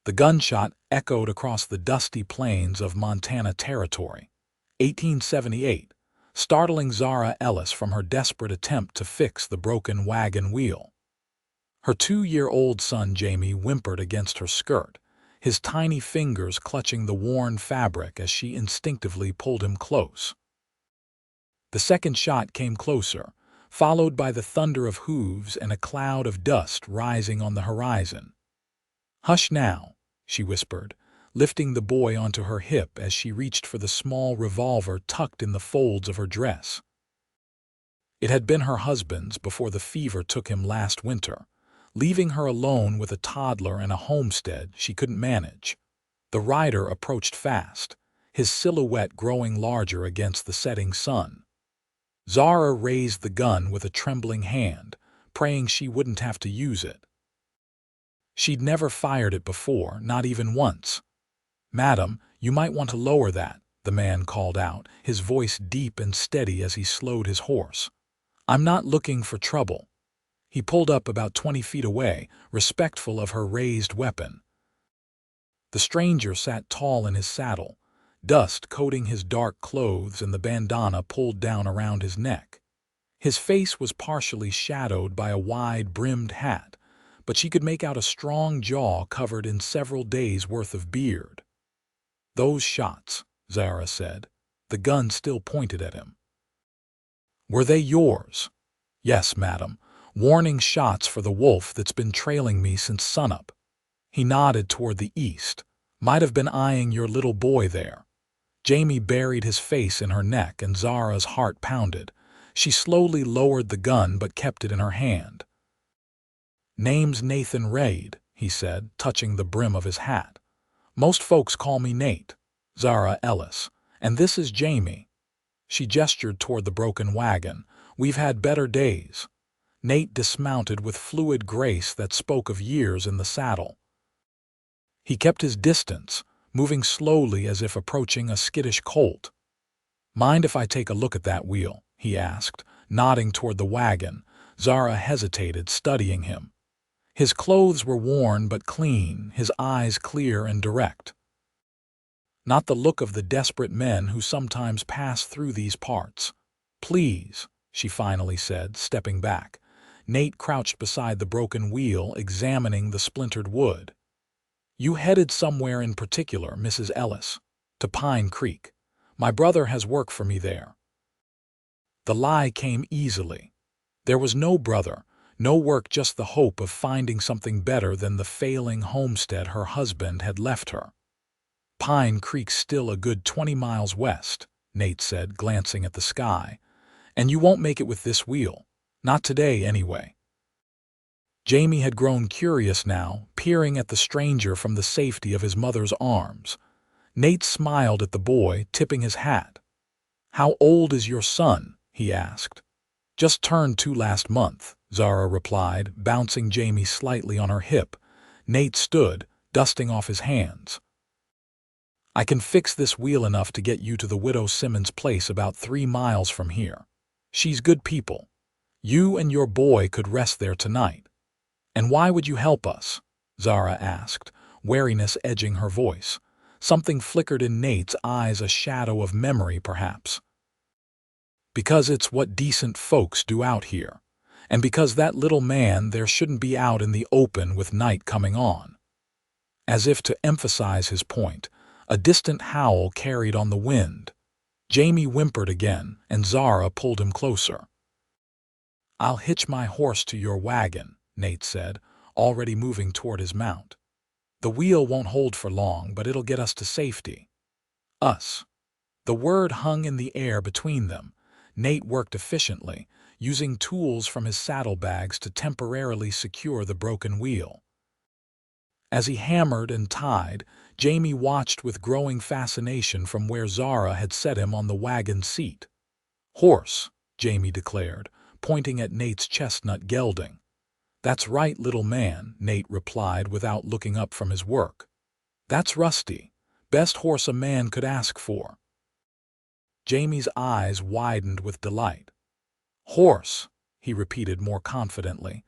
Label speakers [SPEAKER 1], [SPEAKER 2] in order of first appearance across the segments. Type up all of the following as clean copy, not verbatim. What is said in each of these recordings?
[SPEAKER 1] The gunshot echoed across the dusty plains of Montana Territory. 1878, startling Zara Ellis from her desperate attempt to fix the broken wagon wheel. Her 2-year-old son Jamie whimpered against her skirt, his tiny fingers clutching the worn fabric as she instinctively pulled him close. The second shot came closer, followed by the thunder of hooves and a cloud of dust rising on the horizon. "Hush now," she whispered, lifting the boy onto her hip as she reached for the small revolver tucked in the folds of her dress. It had been her husband's before the fever took him last winter, leaving her alone with a toddler and a homestead she couldn't manage. The rider approached fast, his silhouette growing larger against the setting sun. Zara raised the gun with a trembling hand, praying she wouldn't have to use it. She'd never fired it before, not even once. "Madam, you might want to lower that," the man called out, his voice deep and steady as he slowed his horse. "I'm not looking for trouble." He pulled up about 20 feet away, respectful of her raised weapon. The stranger sat tall in his saddle, dust coating his dark clothes and the bandana pulled down around his neck. His face was partially shadowed by a wide-brimmed hat, but she could make out a strong jaw covered in several days' worth of beard. "Those shots," Zara said, the gun still pointed at him. "Were they yours?" "Yes, madam. Warning shots for the wolf that's been trailing me since sunup." He nodded toward the east. "Might have been eyeing your little boy there." Jamie buried his face in her neck and Zara's heart pounded. She slowly lowered the gun but kept it in her hand. "Name's Nathan Reid," he said, touching the brim of his hat. "Most folks call me Nate. Zara Ellis. And this is Jamie." She gestured toward the broken wagon. "We've had better days." Nate dismounted with fluid grace that spoke of years in the saddle. He kept his distance, moving slowly as if approaching a skittish colt. "Mind if I take a look at that wheel?" he asked, nodding toward the wagon. Zara hesitated, studying him. His clothes were worn but clean, his eyes clear and direct. Not the look of the desperate men who sometimes pass through these parts. "Please," she finally said, stepping back. Nate crouched beside the broken wheel, examining the splintered wood. "You headed somewhere in particular, Mrs. Ellis?" "To Pine Creek. My brother has work for me there." The lie came easily. There was no brother, no work, just the hope of finding something better than the failing homestead her husband had left her. "Pine Creek's still a good 20 miles west," Nate said, glancing at the sky. "And you won't make it with this wheel. Not today, anyway." Jamie had grown curious now, peering at the stranger from the safety of his mother's arms. Nate smiled at the boy, tipping his hat. "How old is your son?" he asked. "Just turned 2 last month," Zara replied, bouncing Jamie slightly on her hip. Nate stood, dusting off his hands. "I can fix this wheel enough to get you to the widow Simmons' place about 3 miles from here. She's good people. You and your boy could rest there tonight." "And why would you help us?" Zara asked, wariness edging her voice. Something flickered in Nate's eyes, a shadow of memory perhaps. "Because it's what decent folks do out here. And because that little man there shouldn't be out in the open with night coming on." As if to emphasize his point, a distant howl carried on the wind. Jamie whimpered again, and Zara pulled him closer. "I'll hitch my horse to your wagon," Nate said, already moving toward his mount. "The wheel won't hold for long, but it'll get us to safety." "Us." The word hung in the air between them. Nate worked efficiently, using tools from his saddlebags to temporarily secure the broken wheel. As he hammered and tied, Jamie watched with growing fascination from where Zara had set him on the wagon seat. "Horse," Jamie declared, pointing at Nate's chestnut gelding. "That's right, little man," Nate replied without looking up from his work. "That's Rusty. Best horse a man could ask for." Jamie's eyes widened with delight. "Horse," he repeated more confidently.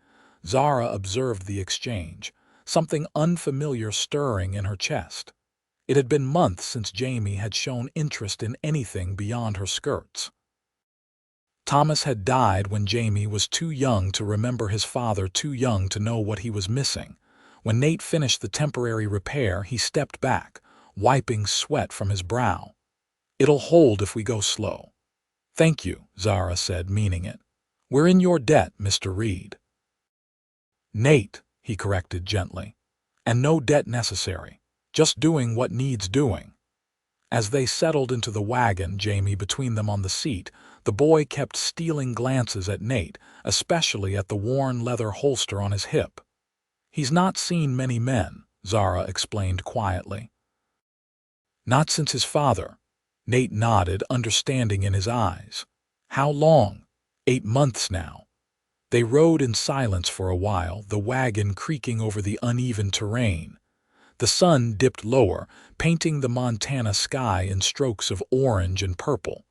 [SPEAKER 1] Zara observed the exchange. something unfamiliar stirring in her chest. It had been months since Jamie had shown interest in anything beyond her skirts. Thomas had died when Jamie was too young to remember his father, too young to know what he was missing. When Nate finished the temporary repair, he stepped back, wiping sweat from his brow. "It'll hold if we go slow." "Thank you," Zara said, meaning it. "We're in your debt, Mr. Reed." "Nate," he corrected gently. "And no debt necessary. Just doing what needs doing." As they settled into the wagon, Jamie between them on the seat, the boy kept stealing glances at Nate, especially at the worn leather holster on his hip. "He's not seen many men," Zara explained quietly. "Not since his father." Nate nodded, understanding in his eyes. "How long?" "8 months now." They rode in silence for a while, the wagon creaking over the uneven terrain. The sun dipped lower, painting the Montana sky in strokes of orange and purple.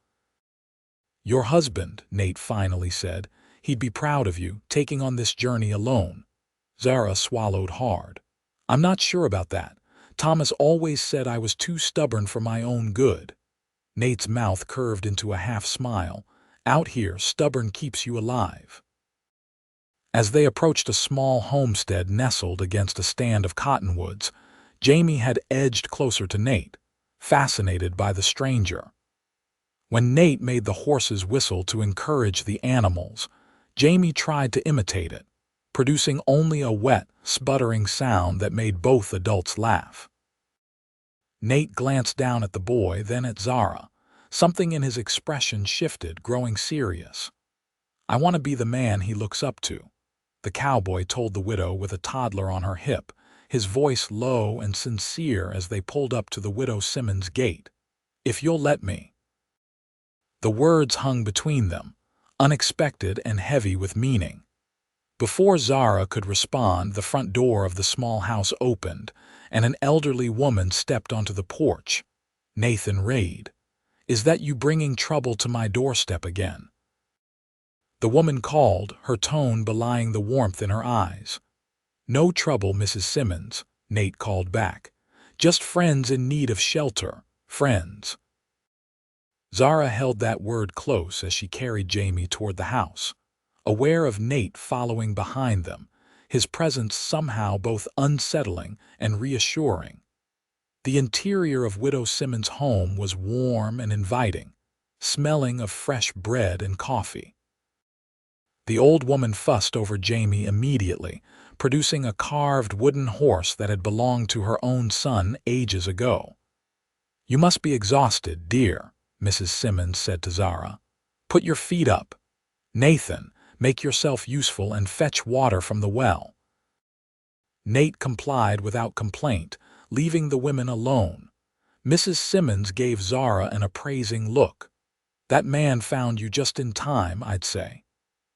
[SPEAKER 1] "Your husband," Nate finally said. "He'd be proud of you, taking on this journey alone." Zara swallowed hard. "I'm not sure about that. Thomas always said I was too stubborn for my own good." Nate's mouth curved into a half-smile. "Out here, stubborn keeps you alive." As they approached a small homestead nestled against a stand of cottonwoods, Jamie had edged closer to Nate, fascinated by the stranger. When Nate made the horses whistle to encourage the animals, Jamie tried to imitate it, producing only a wet, sputtering sound that made both adults laugh. Nate glanced down at the boy, then at Zara. Something in his expression shifted, growing serious. "I want to be the man he looks up to," the cowboy told the widow with a toddler on her hip, his voice low and sincere as they pulled up to the widow Simmons' gate. "If you'll let me." The words hung between them, unexpected and heavy with meaning. Before Zara could respond, the front door of the small house opened, and an elderly woman stepped onto the porch. "Nathan Reed, is that you bringing trouble to my doorstep again?" The woman called, her tone belying the warmth in her eyes. "No trouble, Mrs. Simmons," Nate called back. "Just friends in need of shelter, friends." Zara held that word close as she carried Jamie toward the house, aware of Nate following behind them, his presence somehow both unsettling and reassuring. The interior of Widow Simmons' home was warm and inviting, smelling of fresh bread and coffee. The old woman fussed over Jamie immediately, producing a carved wooden horse that had belonged to her own son ages ago. "You must be exhausted, dear," Mrs. Simmons said to Zara. "Put your feet up. Nathan, make yourself useful and fetch water from the well." Nate complied without complaint, leaving the women alone. Mrs. Simmons gave Zara an appraising look. "That man found you just in time, I'd say."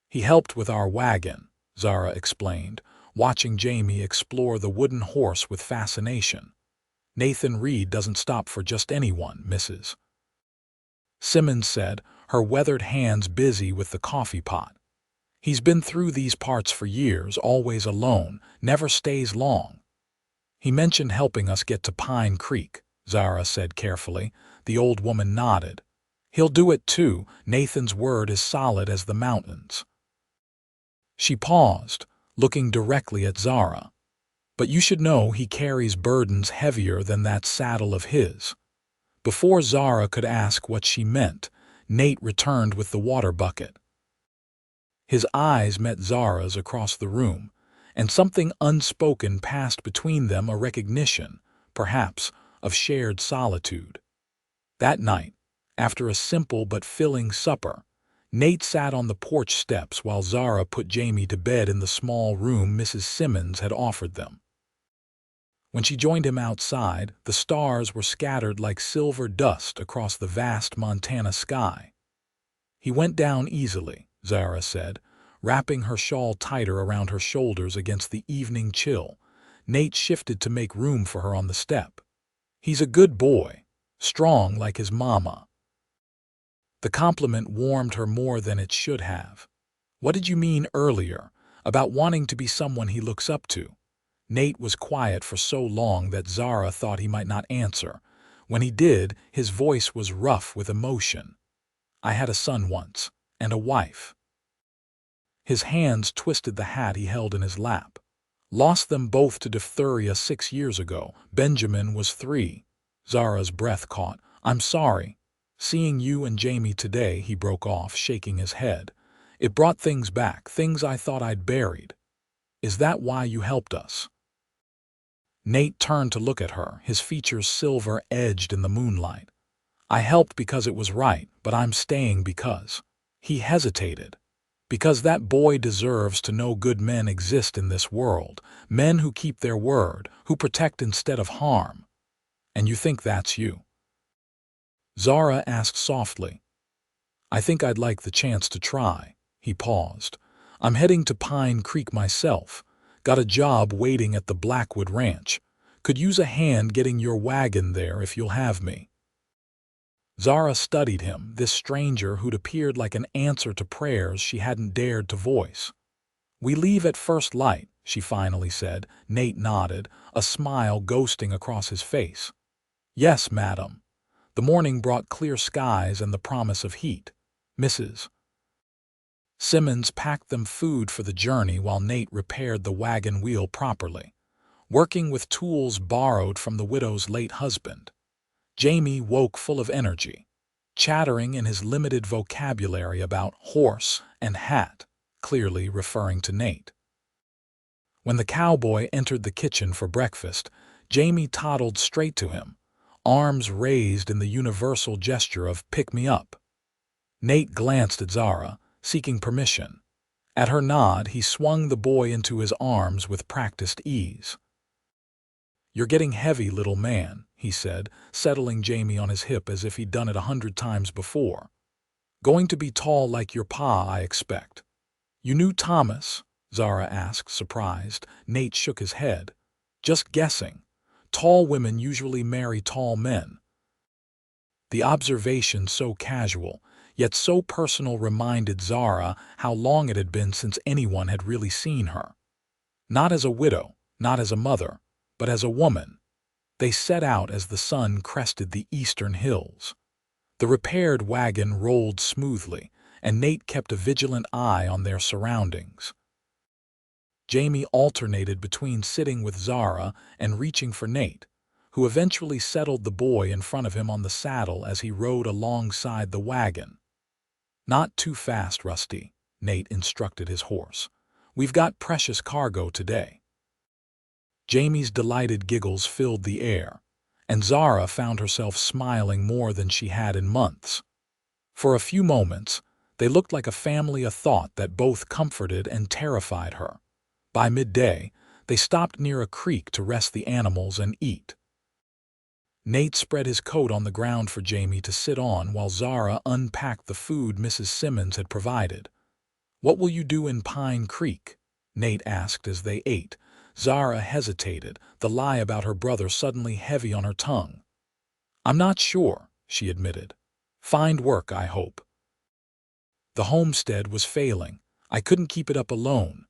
[SPEAKER 1] "He helped with our wagon," Zara explained, watching Jamie explore the wooden horse with fascination. "Nathan Reed doesn't stop for just anyone, Mrs. Simmons said, her weathered hands busy with the coffee pot. "He's been through these parts for years, always alone, never stays long." "He mentioned helping us get to Pine Creek," Zara said carefully. The old woman nodded. "He'll do it too. Nathan's word is solid as the mountains." She paused, looking directly at Zara. "But you should know he carries burdens heavier than that saddle of his." Before Zara could ask what she meant, Nate returned with the water bucket. His eyes met Zara's across the room, and something unspoken passed between them, a recognition, perhaps, of shared solitude. That night, after a simple but filling supper, Nate sat on the porch steps while Zara put Jamie to bed in the small room Mrs. Simmons had offered them. When she joined him outside, the stars were scattered like silver dust across the vast Montana sky. "He went down easily," Zara said, wrapping her shawl tighter around her shoulders against the evening chill. Nate shifted to make room for her on the step. "He's a good boy, strong like his mama." The compliment warmed her more than it should have. "What did you mean earlier, about wanting to be someone he looks up to?" Nate was quiet for so long that Zara thought he might not answer. When he did, his voice was rough with emotion. "I had a son once, and a wife." His hands twisted the hat he held in his lap. "Lost them both to diphtheria 6 years ago. Benjamin was 3. Zara's breath caught. "I'm sorry. Seeing you and Jamie today," he broke off, shaking his head. "It brought things back, things I thought I'd buried. Is that why you helped us?" Nate turned to look at her, his features silver-edged in the moonlight. "I helped because it was right, but I'm staying because—" He hesitated. "Because that boy deserves to know good men exist in this world, men who keep their word, who protect instead of harm. And you think that's you?" Zara asked softly. "I think I'd like the chance to try." He paused. "I'm heading to Pine Creek myself. Got a job waiting at the Blackwood Ranch. Could use a hand getting your wagon there if you'll have me." Zara studied him, this stranger who'd appeared like an answer to prayers she hadn't dared to voice. "We leave at first light," she finally said. Nate nodded, a smile ghosting across his face. "Yes, madam." The morning brought clear skies and the promise of heat. Mrs. Simmons packed them food for the journey while Nate repaired the wagon wheel properly, working with tools borrowed from the widow's late husband. Jamie woke full of energy, chattering in his limited vocabulary about horse and hat, clearly referring to Nate. When the cowboy entered the kitchen for breakfast, Jamie toddled straight to him, arms raised in the universal gesture of "pick me up." Nate glanced at Zara, seeking permission. At her nod, he swung the boy into his arms with practiced ease. "You're getting heavy, little man," he said, settling Jamie on his hip as if he'd done it 100 times before. "Going to be tall like your pa, I expect." "You knew Thomas?" Zara asked, surprised. Nate shook his head. "Just guessing. Tall women usually marry tall men." The observation, so casual, yet so personal, reminded Zara how long it had been since anyone had really seen her. Not as a widow, not as a mother, but as a woman. They set out as the sun crested the eastern hills. The repaired wagon rolled smoothly, and Nate kept a vigilant eye on their surroundings. Jamie alternated between sitting with Zara and reaching for Nate, who eventually settled the boy in front of him on the saddle as he rode alongside the wagon. "Not too fast, Rusty," Nate instructed his horse. "We've got precious cargo today." Jamie's delighted giggles filled the air, and Zara found herself smiling more than she had in months. For a few moments, they looked like a family, a thought that both comforted and terrified her. By midday, they stopped near a creek to rest the animals and eat. Nate spread his coat on the ground for Jamie to sit on while Zara unpacked the food Mrs. Simmons had provided. "What will you do in Pine Creek?" Nate asked as they ate. Zara hesitated, the lie about her brother suddenly heavy on her tongue. "I'm not sure," she admitted. "Find work, I hope." The homestead was failing. I couldn't keep it up alone.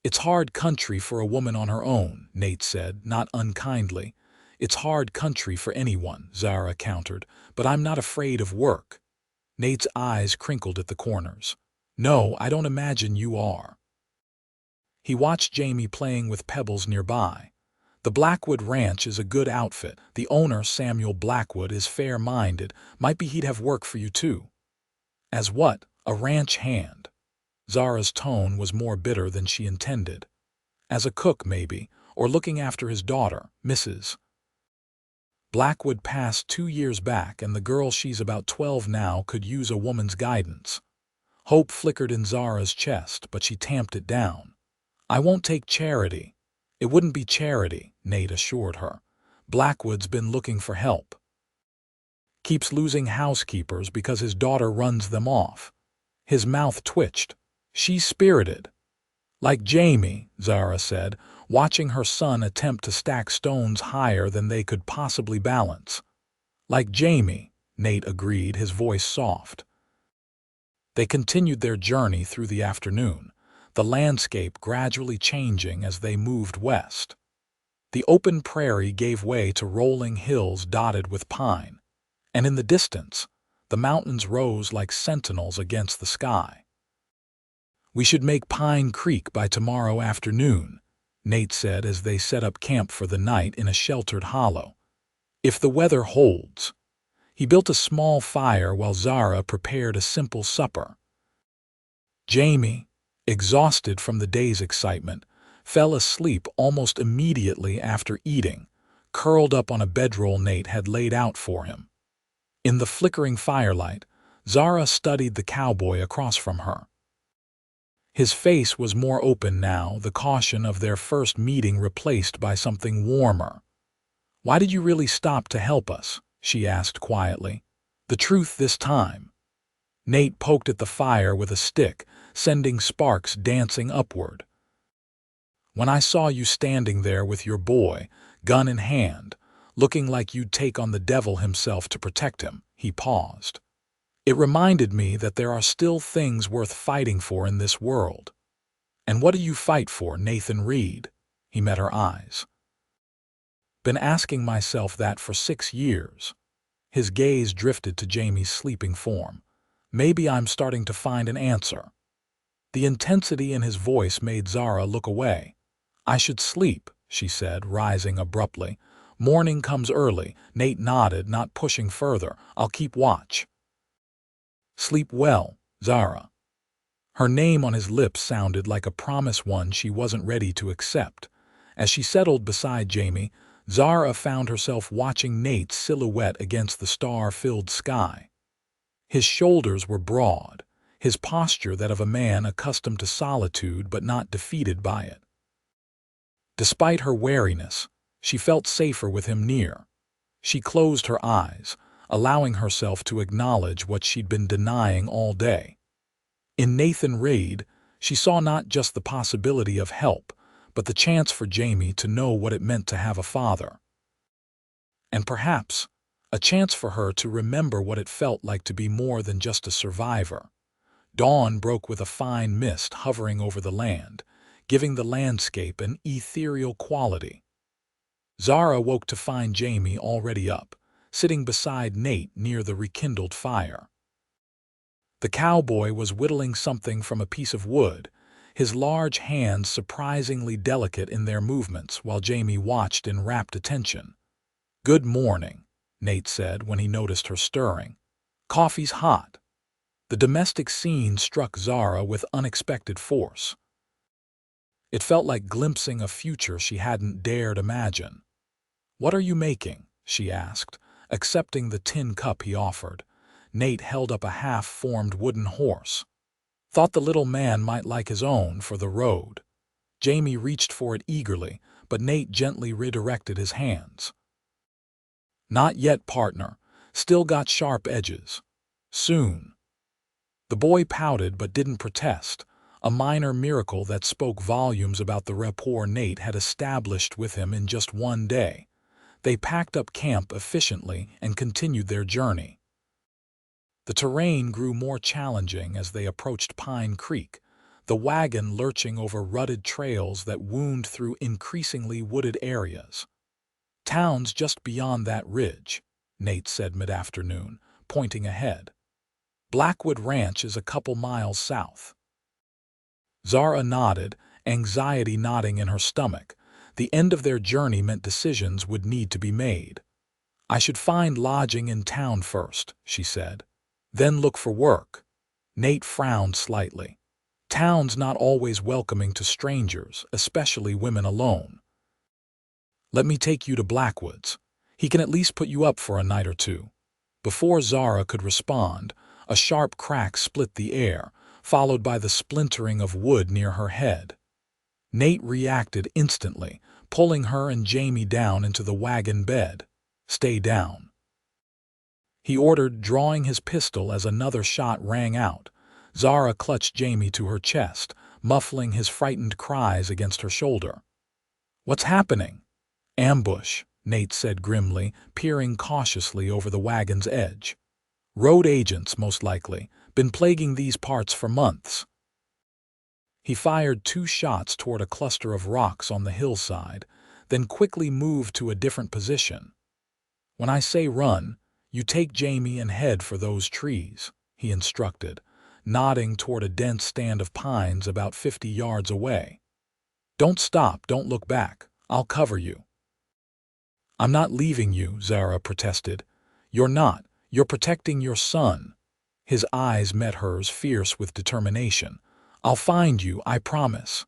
[SPEAKER 1] "It's hard country for a woman on her own," Nate said, not unkindly. "It's hard country for anyone," Zara countered, "but I'm not afraid of work." Nate's eyes crinkled at the corners. "No, I don't imagine you are." He watched Jamie playing with pebbles nearby. "The Blackwood Ranch is a good outfit. The owner, Samuel Blackwood, is fair-minded. Might be he'd have work for you too." "As what? A ranch hand?" Zara's tone was more bitter than she intended. "As a cook, maybe, or looking after his daughter, Mrs. Blackwood passed 2 years back, and the girl, she's about 12 now, could use a woman's guidance." Hope flickered in Zara's chest, but she tamped it down. "I won't take charity." "It wouldn't be charity," Nate assured her. "Blackwood's been looking for help. Keeps losing housekeepers because his daughter runs them off." His mouth twitched. "She's spirited." "Like Jamie," Zara said, watching her son attempt to stack stones higher than they could possibly balance. "Like Jamie," Nate agreed, his voice soft. They continued their journey through the afternoon, the landscape gradually changing as they moved west. The open prairie gave way to rolling hills dotted with pine, and in the distance, the mountains rose like sentinels against the sky. "We should make Pine Creek by tomorrow afternoon," Nate said as they set up camp for the night in a sheltered hollow. "If the weather holds." He built a small fire while Zara prepared a simple supper. Jamie, exhausted from the day's excitement, fell asleep almost immediately after eating, curled up on a bedroll Nate had laid out for him. In the flickering firelight, Zara studied the cowboy across from her. His face was more open now, the caution of their first meeting replaced by something warmer. "Why did you really stop to help us?" she asked quietly. "The truth this time." Nate poked at the fire with a stick, sending sparks dancing upward. "When I saw you standing there with your boy, gun in hand, looking like you'd take on the devil himself to protect him," he paused. "It reminded me that there are still things worth fighting for in this world." "And what do you fight for, Nathan Reed?" He met her eyes. "Been asking myself that for 6 years." His gaze drifted to Jamie's sleeping form. "Maybe I'm starting to find an answer." The intensity in his voice made Zara look away. "I should sleep," she said, rising abruptly. "Morning comes early." Nate nodded, not pushing further. "I'll keep watch." "Sleep well, Zara." Her name on his lips sounded like a promise one she wasn't ready to accept. As she settled beside Jamie, Zara found herself watching Nate's silhouette against the star-filled sky. His shoulders were broad, his posture that of a man accustomed to solitude but not defeated by it. Despite her wariness, she felt safer with him near. She closed her eyes, allowing herself to acknowledge what she'd been denying all day. In Nathan Reed, she saw not just the possibility of help, but the chance for Jamie to know what it meant to have a father. And perhaps, a chance for her to remember what it felt like to be more than just a survivor. Dawn broke with a fine mist hovering over the land, giving the landscape an ethereal quality. Zara woke to find Jamie already up, sitting beside Nate near the rekindled fire. The cowboy was whittling something from a piece of wood, his large hands surprisingly delicate in their movements while Jamie watched in rapt attention. "Good morning," Nate said when he noticed her stirring. "Coffee's hot." The domestic scene struck Zara with unexpected force. It felt like glimpsing a future she hadn't dared imagine. "What are you making?" she asked, accepting the tin cup he offered. Nate held up a half-formed wooden horse. "Thought the little man might like his own for the road." Jamie reached for it eagerly, but Nate gently redirected his hands. "Not yet, partner. Still got sharp edges. Soon." The boy pouted but didn't protest, a minor miracle that spoke volumes about the rapport Nate had established with him in just one day. They packed up camp efficiently and continued their journey. The terrain grew more challenging as they approached Pine Creek, the wagon lurching over rutted trails that wound through increasingly wooded areas. "Town's just beyond that ridge," Nate said mid-afternoon, pointing ahead. "Blackwood Ranch is a couple miles south." Zara nodded, anxiety knotting in her stomach. The end of their journey meant decisions would need to be made. "I should find lodging in town first," she said. "Then look for work." Nate frowned slightly. "Town's not always welcoming to strangers, especially women alone." "Let me take you to Blackwood's. He can at least put you up for a night or two." Before Zara could respond, a sharp crack split the air, followed by the splintering of wood near her head. Nate reacted instantly, pulling her and Jamie down into the wagon bed. "Stay down," he ordered, drawing his pistol as another shot rang out. Zara clutched Jamie to her chest, muffling his frightened cries against her shoulder. "What's happening?" "Ambush," Nate said grimly, peering cautiously over the wagon's edge. "Road agents, most likely. Been plaguing these parts for months." He fired 2 shots toward a cluster of rocks on the hillside, then quickly moved to a different position. "When I say run, you take Jamie and head for those trees," he instructed, nodding toward a dense stand of pines about 50 yards away. "Don't stop, don't look back. I'll cover you." "I'm not leaving you," Zara protested. "You're not. You're protecting your son." His eyes met hers, fierce with determination. "I'll find you, I promise."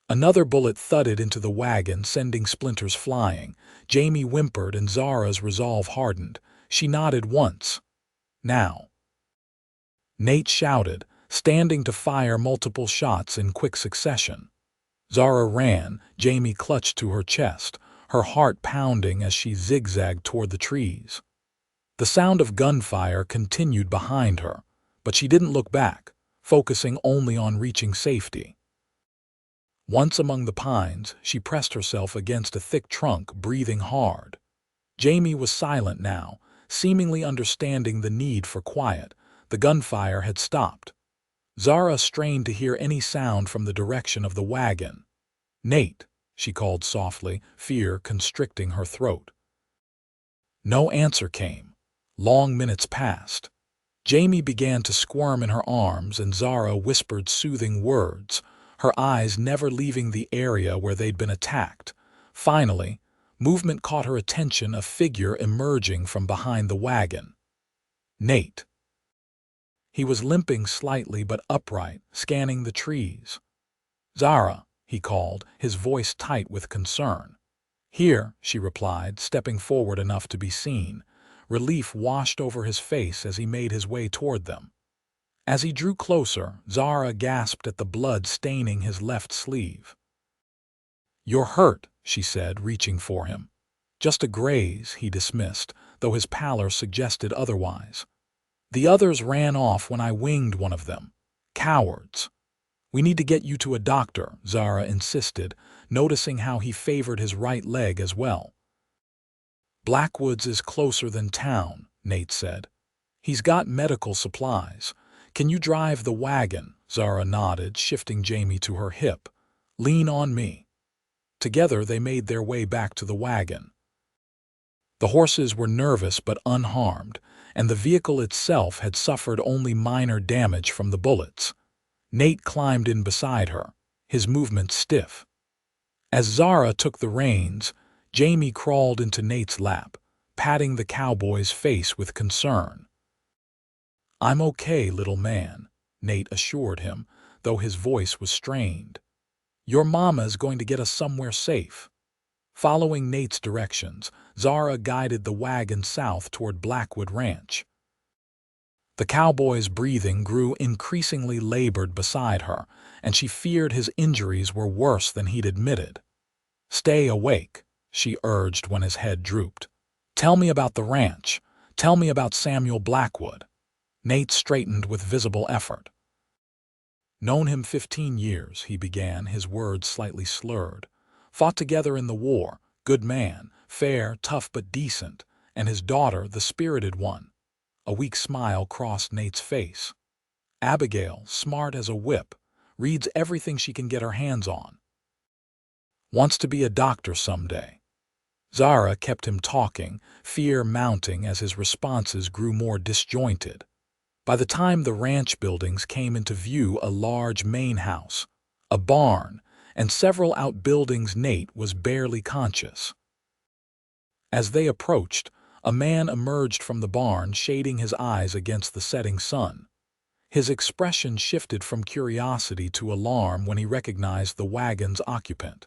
[SPEAKER 1] Another bullet thudded into the wagon, sending splinters flying. Jamie whimpered and Zara's resolve hardened. She nodded once. "Now." Nate shouted, standing to fire multiple shots in quick succession. Zara ran, Jamie clutched to her chest, her heart pounding as she zigzagged toward the trees. The sound of gunfire continued behind her, but she didn't look back, focusing only on reaching safety. Once among the pines, she pressed herself against a thick trunk, breathing hard. Jamie was silent now, seemingly understanding the need for quiet. The gunfire had stopped. Zara strained to hear any sound from the direction of the wagon. "Nate," she called softly, fear constricting her throat. No answer came. Long minutes passed. Jamie began to squirm in her arms and Zara whispered soothing words, her eyes never leaving the area where they'd been attacked. Finally, movement caught her attention, a figure emerging from behind the wagon. Nate. He was limping slightly but upright, scanning the trees. "Zara," he called, his voice tight with concern. "Here," she replied, stepping forward enough to be seen. Relief washed over his face as he made his way toward them. As he drew closer, Zara gasped at the blood staining his left sleeve. "You're hurt," she said, reaching for him. "Just a graze," he dismissed, though his pallor suggested otherwise. "The others ran off when I winged one of them. Cowards." "We need to get you to a doctor," Zara insisted, noticing how he favored his right leg as well. "Blackwoods is closer than town," Nate said. "He's got medical supplies. Can you drive the wagon?" Zara nodded, shifting Jamie to her hip. "Lean on me." Together they made their way back to the wagon. The horses were nervous but unharmed, and the vehicle itself had suffered only minor damage from the bullets. Nate climbed in beside her, his movements stiff. As Zara took the reins, Jamie crawled into Nate's lap, patting the cowboy's face with concern. "I'm okay, little man," Nate assured him, though his voice was strained. "Your mama's going to get us somewhere safe." Following Nate's directions, Zara guided the wagon south toward Blackwood Ranch. The cowboy's breathing grew increasingly labored beside her, and she feared his injuries were worse than he'd admitted. "Stay awake," she urged when his head drooped. "Tell me about the ranch. Tell me about Samuel Blackwood." Nate straightened with visible effort. "Known him 15 years, he began, his words slightly slurred. "Fought together in the war, good man, fair, tough but decent, and his daughter, the spirited one." A weak smile crossed Nate's face. "Abigail, smart as a whip, reads everything she can get her hands on. Wants to be a doctor someday." Zara kept him talking, fear mounting as his responses grew more disjointed. By the time the ranch buildings came into view, a large main house, a barn, and several outbuildings, Nate was barely conscious. As they approached, a man emerged from the barn, shading his eyes against the setting sun. His expression shifted from curiosity to alarm when he recognized the wagon's occupant.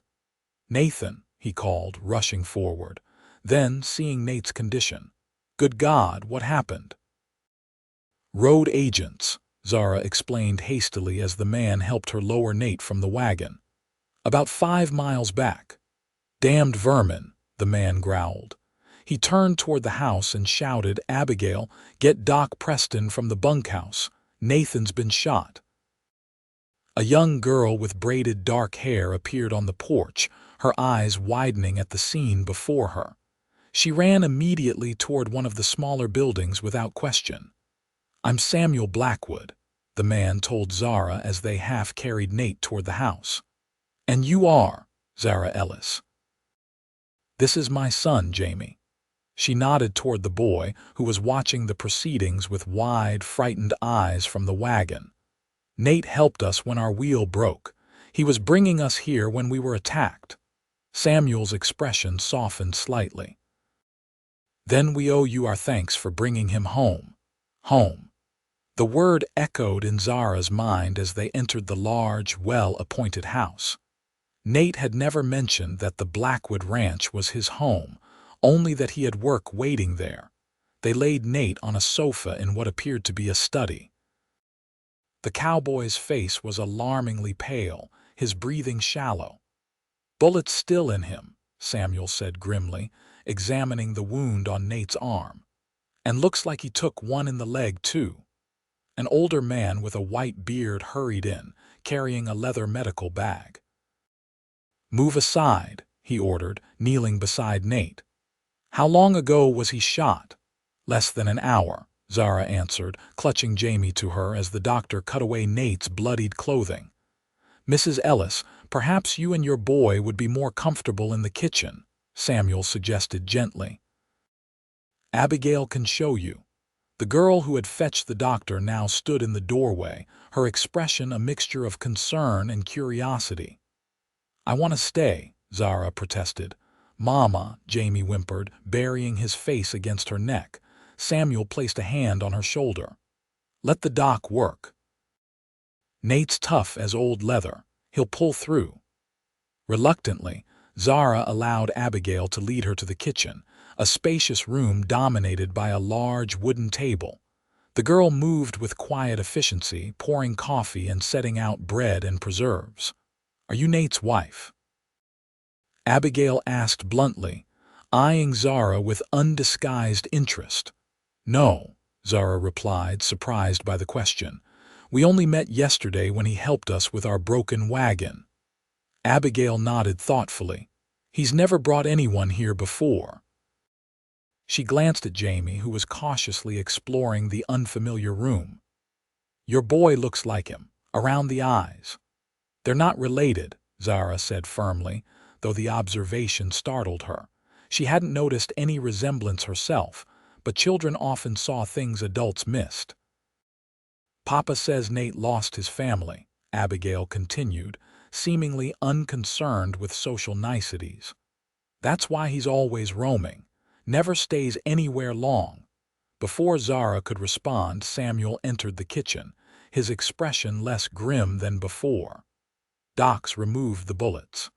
[SPEAKER 1] "Nathan," he called, rushing forward. Then, seeing Nate's condition, "Good God, what happened?" "Road agents," Zara explained hastily as the man helped her lower Nate from the wagon. "About 5 miles back." "Damned vermin," the man growled. He turned toward the house and shouted, "Abigail, get Doc Preston from the bunkhouse. Nathan's been shot." A young girl with braided dark hair appeared on the porch, her eyes widening at the scene before her. She ran immediately toward one of the smaller buildings without question. "I'm Samuel Blackwood," the man told Zara as they half carried Nate toward the house. "And you are?" Zara Ellis. "This is my son, Jamie." She nodded toward the boy, who was watching the proceedings with wide, frightened eyes from the wagon. "Nate helped us when our wheel broke. He was bringing us here when we were attacked." Samuel's expression softened slightly. "Then we owe you our thanks for bringing him home." Home. The word echoed in Zara's mind as they entered the large, well-appointed house. Nate had never mentioned that the Blackwood Ranch was his home, only that he had work waiting there. They laid Nate on a sofa in what appeared to be a study. The cowboy's face was alarmingly pale, his breathing shallow. "Bullets still in him," Samuel said grimly, examining the wound on Nate's arm. "And looks like he took one in the leg, too." An older man with a white beard hurried in, carrying a leather medical bag. "Move aside," he ordered, kneeling beside Nate. "How long ago was he shot?" "Less than an hour," Zara answered, clutching Jamie to her as the doctor cut away Nate's bloodied clothing. "Mrs. Ellis, perhaps you and your boy would be more comfortable in the kitchen," Samuel suggested gently. "Abigail can show you." The girl who had fetched the doctor now stood in the doorway, her expression a mixture of concern and curiosity. "I want to stay," Zara protested. "Mama," Jamie whimpered, burying his face against her neck. Samuel placed a hand on her shoulder. "Let the doc work. Nate's tough as old leather. He'll pull through." Reluctantly, Zara allowed Abigail to lead her to the kitchen, a spacious room dominated by a large wooden table. The girl moved with quiet efficiency, pouring coffee and setting out bread and preserves. "Are you Nate's wife?" Abigail asked bluntly, eyeing Zara with undisguised interest. "No," Zara replied, surprised by the question. "We only met yesterday when he helped us with our broken wagon." Abigail nodded thoughtfully. "He's never brought anyone here before." She glanced at Jamie, who was cautiously exploring the unfamiliar room. "Your boy looks like him, around the eyes." "They're not related," Zara said firmly, though the observation startled her. She hadn't noticed any resemblance herself, but children often saw things adults missed. "Papa says Nate lost his family," Abigail continued, seemingly unconcerned with social niceties. "That's why he's always roaming, never stays anywhere long." Before Zara could respond, Samuel entered the kitchen, his expression less grim than before. "Doc's removed the bullets.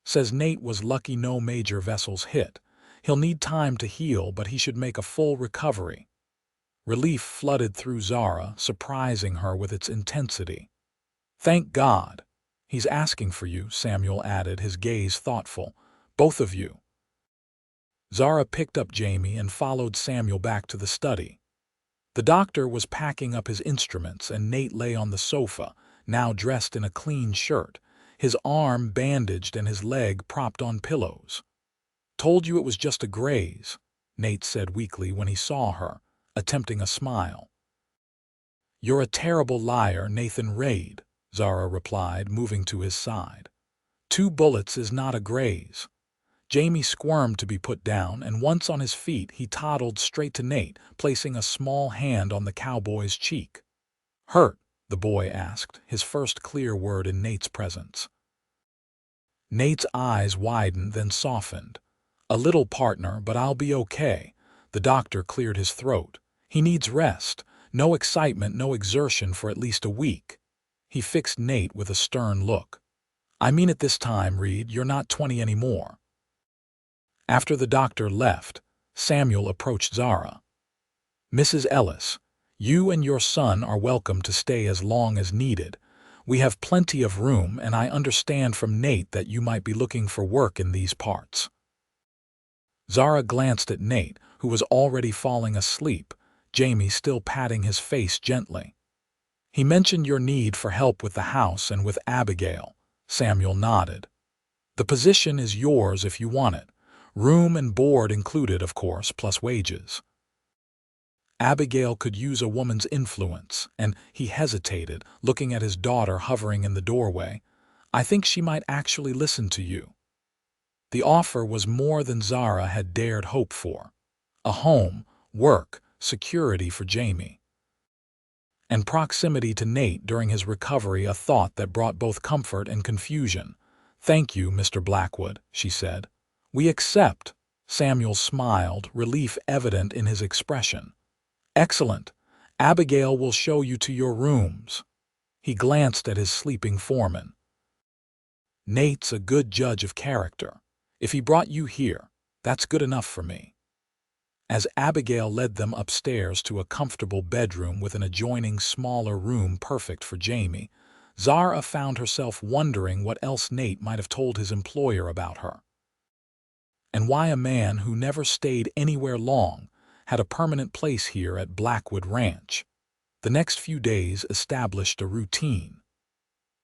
[SPEAKER 1] Says Nate was lucky no major vessels hit. He'll need time to heal, but he should make a full recovery." Relief flooded through Zara, surprising her with its intensity. "Thank God. He's asking for you," Samuel added, his gaze thoughtful. "Both of you." Zara picked up Jamie and followed Samuel back to the study. The doctor was packing up his instruments, and Nate lay on the sofa, now dressed in a clean shirt, his arm bandaged and his leg propped on pillows. "Told you it was just a graze," Nate said weakly when he saw her, attempting a smile. "You're a terrible liar, Nathan Raid," Zara replied, moving to his side. "2 bullets is not a graze." Jamie squirmed to be put down, and once on his feet he toddled straight to Nate, placing a small hand on the cowboy's cheek. "Hurt?" the boy asked, his first clear word in Nate's presence. Nate's eyes widened, then softened. "A little, partner, but I'll be okay." The doctor cleared his throat. "He needs rest. No excitement, no exertion for at least a week." He fixed Nate with a stern look. "I mean it this time, Reed. You're not 20 anymore." After the doctor left, Samuel approached Zara. "Mrs. Ellis, you and your son are welcome to stay as long as needed. We have plenty of room, and I understand from Nate that you might be looking for work in these parts." Zara glanced at Nate, who was already falling asleep, Jamie still patting his face gently. "He mentioned your need for help with the house and with Abigail." Samuel nodded. "The position is yours if you want it. Room and board included, of course, plus wages." Abigail could use a woman's influence, and he hesitated, looking at his daughter hovering in the doorway. "I think she might actually listen to you." The offer was more than Zara had dared hope for. A home, work, security for Jamie. And proximity to Nate during his recovery, a thought that brought both comfort and confusion. "Thank you, Mr. Blackwood," she said. "We accept." Samuel smiled, relief evident in his expression. "Excellent. Abigail will show you to your rooms." He glanced at his sleeping foreman. "Nate's a good judge of character. If he brought you here, that's good enough for me." As Abigail led them upstairs to a comfortable bedroom with an adjoining smaller room perfect for Jamie, Zara found herself wondering what else Nate might have told his employer about her. And why a man who never stayed anywhere long had a permanent place here at Blackwood Ranch. The next few days established a routine.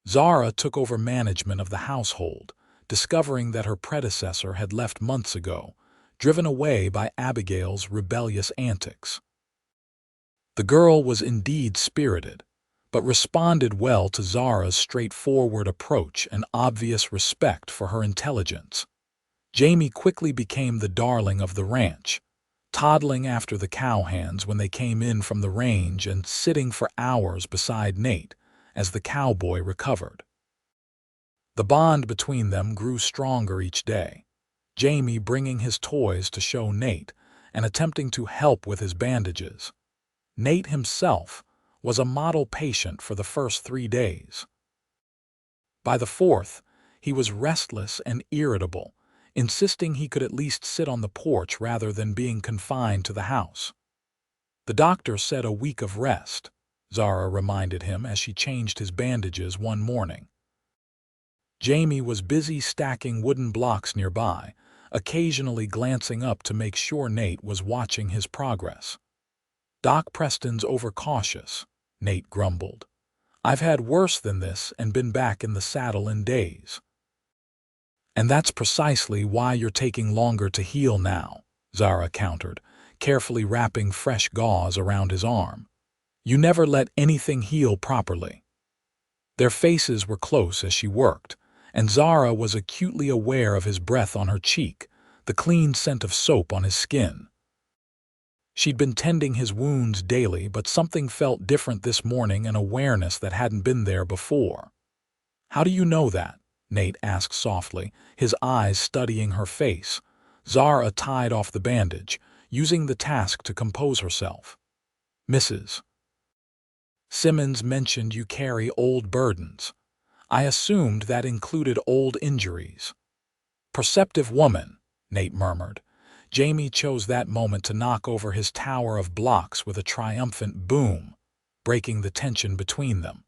[SPEAKER 1] Zara took over management of the household, discovering that her predecessor had left months ago, driven away by Abigail's rebellious antics. The girl was indeed spirited, but responded well to Zara's straightforward approach and obvious respect for her intelligence. Jamie quickly became the darling of the ranch, toddling after the cowhands when they came in from the range and sitting for hours beside Nate as the cowboy recovered. The bond between them grew stronger each day, Jamie bringing his toys to show Nate and attempting to help with his bandages. Nate himself was a model patient for the first 3 days. By the 4th, he was restless and irritable, insisting he could at least sit on the porch rather than being confined to the house. "The doctor said a week of rest," Zara reminded him as she changed his bandages one morning. Jamie was busy stacking wooden blocks nearby, occasionally glancing up to make sure Nate was watching his progress. "Doc Preston's overcautious," Nate grumbled. "I've had worse than this and been back in the saddle in days." "And that's precisely why you're taking longer to heal now," Zara countered, carefully wrapping fresh gauze around his arm. "You never let anything heal properly." Their faces were close as she worked, and Zara was acutely aware of his breath on her cheek, the clean scent of soap on his skin. She'd been tending his wounds daily, but something felt different this morning, an awareness that hadn't been there before. "How do you know that?" Nate asked softly, his eyes studying her face. Zara tied off the bandage, using the task to compose herself. "Mrs. Simmons mentioned you carry old burdens. I assumed that included old injuries." "Perceptive woman," Nate murmured. Jamie chose that moment to knock over his tower of blocks with a triumphant boom, breaking the tension between them.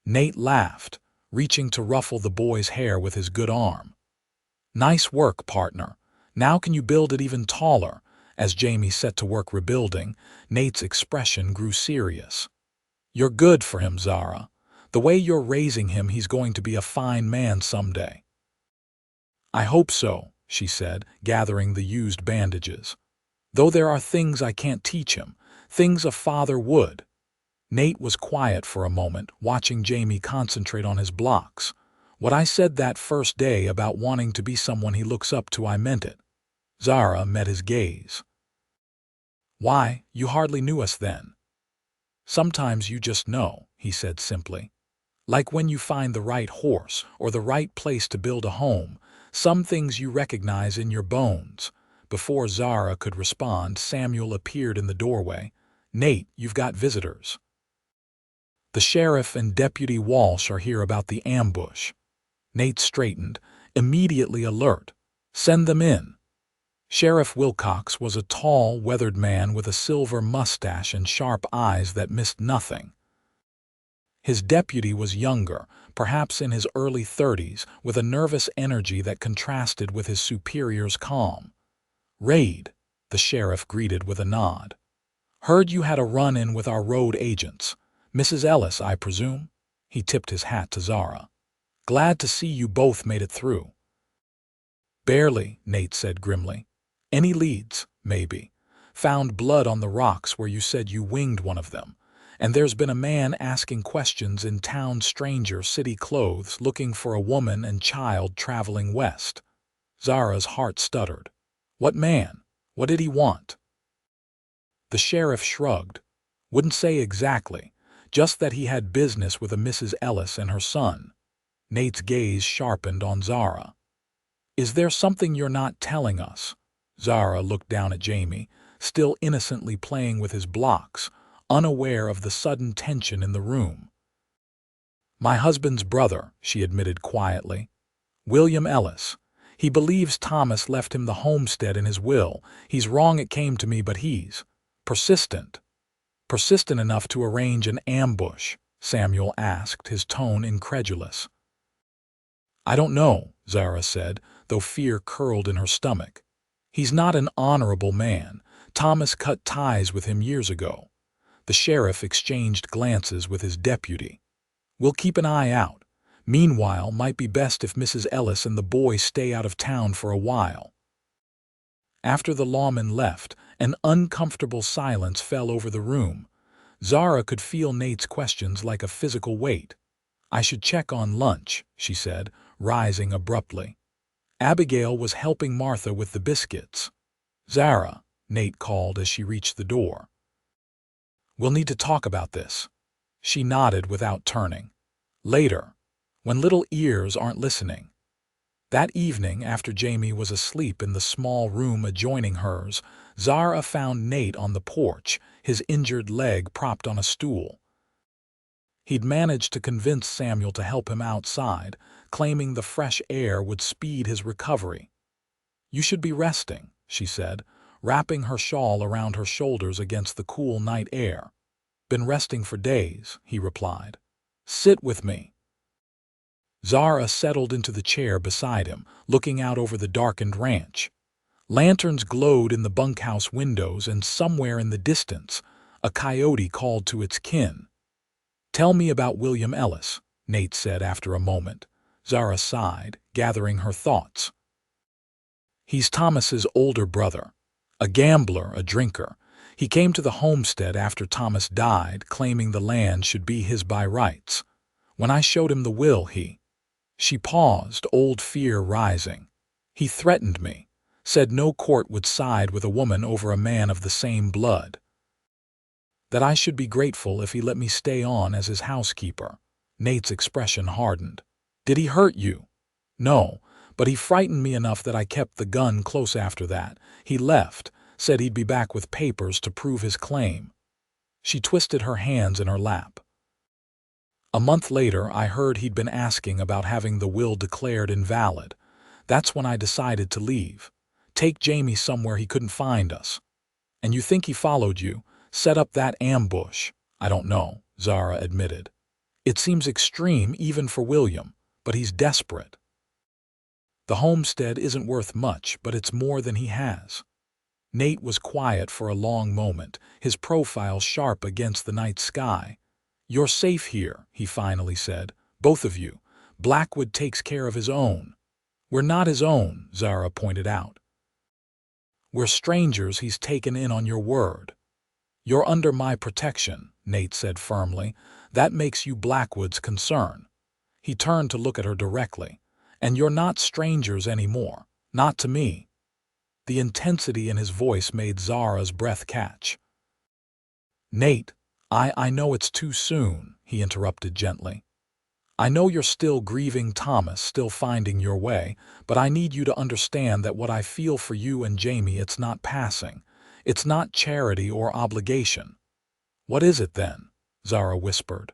[SPEAKER 1] Nate laughed, reaching to ruffle the boy's hair with his good arm. "Nice work, partner. Now can you build it even taller?" As Jamie set to work rebuilding, Nate's expression grew serious. "You're good for him, Zara. The way you're raising him, he's going to be a fine man someday." "I hope so," she said, gathering the used bandages. "Though there are things I can't teach him, things a father would." Nate was quiet for a moment, watching Jamie concentrate on his blocks. "What I said that first day about wanting to be someone he looks up to, I meant it." Zara met his gaze. "Why, you hardly knew us then." "Sometimes you just know," he said simply. "Like when you find the right horse or the right place to build a home, some things you recognize in your bones." Before Zara could respond, Samuel appeared in the doorway. "Nate, you've got visitors." "The sheriff and Deputy Walsh are here about the ambush." Nate straightened, immediately alert. "Send them in." Sheriff Wilcox was a tall, weathered man with a silver mustache and sharp eyes that missed nothing. His deputy was younger, perhaps in his early 30s, with a nervous energy that contrasted with his superior's calm. "Raid," the sheriff greeted with a nod. "Heard you had a run-in with our road agents. Mrs. Ellis, I presume?" He tipped his hat to Zara. "Glad to see you both made it through." "Barely," Nate said grimly. "Any leads, maybe? Found blood on the rocks where you said you winged one of them. And there's been a man asking questions in town, stranger, city clothes, looking for a woman and child traveling west." Zara's heart stuttered. What man? What did he want? The sheriff shrugged. Wouldn't say exactly, just that he had business with a Mrs. Ellis and her son. Nate's gaze sharpened on Zara. Is there something you're not telling us? Zara looked down at Jamie, still innocently playing with his blocks, unaware of the sudden tension in the room. My husband's brother, she admitted quietly. William Ellis. He believes Thomas left him the homestead in his will. He's wrong it came to me, but he's persistent. Persistent enough to arrange an ambush, Samuel asked, his tone incredulous. I don't know, Zara said, though fear curled in her stomach. He's not an honorable man. Thomas cut ties with him years ago. The sheriff exchanged glances with his deputy. We'll keep an eye out. Meanwhile, might be best if Mrs. Ellis and the boy stay out of town for a while. After the lawman left, an uncomfortable silence fell over the room. Zara could feel Nate's questions like a physical weight. I should check on lunch, she said, rising abruptly. Abigail was helping Martha with the biscuits. Zara, Nate called as she reached the door. We'll need to talk about this. She nodded without turning. Later, when little ears aren't listening. That evening, after Jamie was asleep in the small room adjoining hers, Zara found Nate on the porch, his injured leg propped on a stool. He'd managed to convince Samuel to help him outside, claiming the fresh air would speed his recovery. You should be resting, she said, wrapping her shawl around her shoulders against the cool night air. Been resting for days, he replied. Sit with me. Zara settled into the chair beside him, looking out over the darkened ranch. Lanterns glowed in the bunkhouse windows, and somewhere in the distance, a coyote called to its kin. Tell me about William Ellis, Nate said after a moment. Zara sighed, gathering her thoughts. He's Thomas's older brother. A gambler, a drinker. He came to the homestead after Thomas died, claiming the land should be his by rights. When I showed him the will, She paused, old fear rising. He threatened me, said no court would side with a woman over a man of the same blood. That I should be grateful if he let me stay on as his housekeeper. Nate's expression hardened. Did he hurt you? No, but he frightened me enough that I kept the gun close after that. He left, said he'd be back with papers to prove his claim. She twisted her hands in her lap. A month later, I heard he'd been asking about having the will declared invalid. That's when I decided to leave. Take Jamie somewhere he couldn't find us. And you think he followed you? Set up that ambush? I don't know, Zara admitted. It seems extreme even for William, but he's desperate. The homestead isn't worth much, but it's more than he has. Nate was quiet for a long moment, his profile sharp against the night sky. You're safe here, he finally said. Both of you. Blackwood takes care of his own. We're not his own, Zara pointed out. We're strangers he's taken in on your word. You're under my protection, Nate said firmly. That makes you Blackwood's concern. He turned to look at her directly. And you're not strangers anymore. Not to me. The intensity in his voice made Zara's breath catch. Nate, I know it's too soon, he interrupted gently. I know you're still grieving Thomas, still finding your way, but I need you to understand that what I feel for you and Jamie, it's not passing. It's not charity or obligation. What is it then? Zara whispered.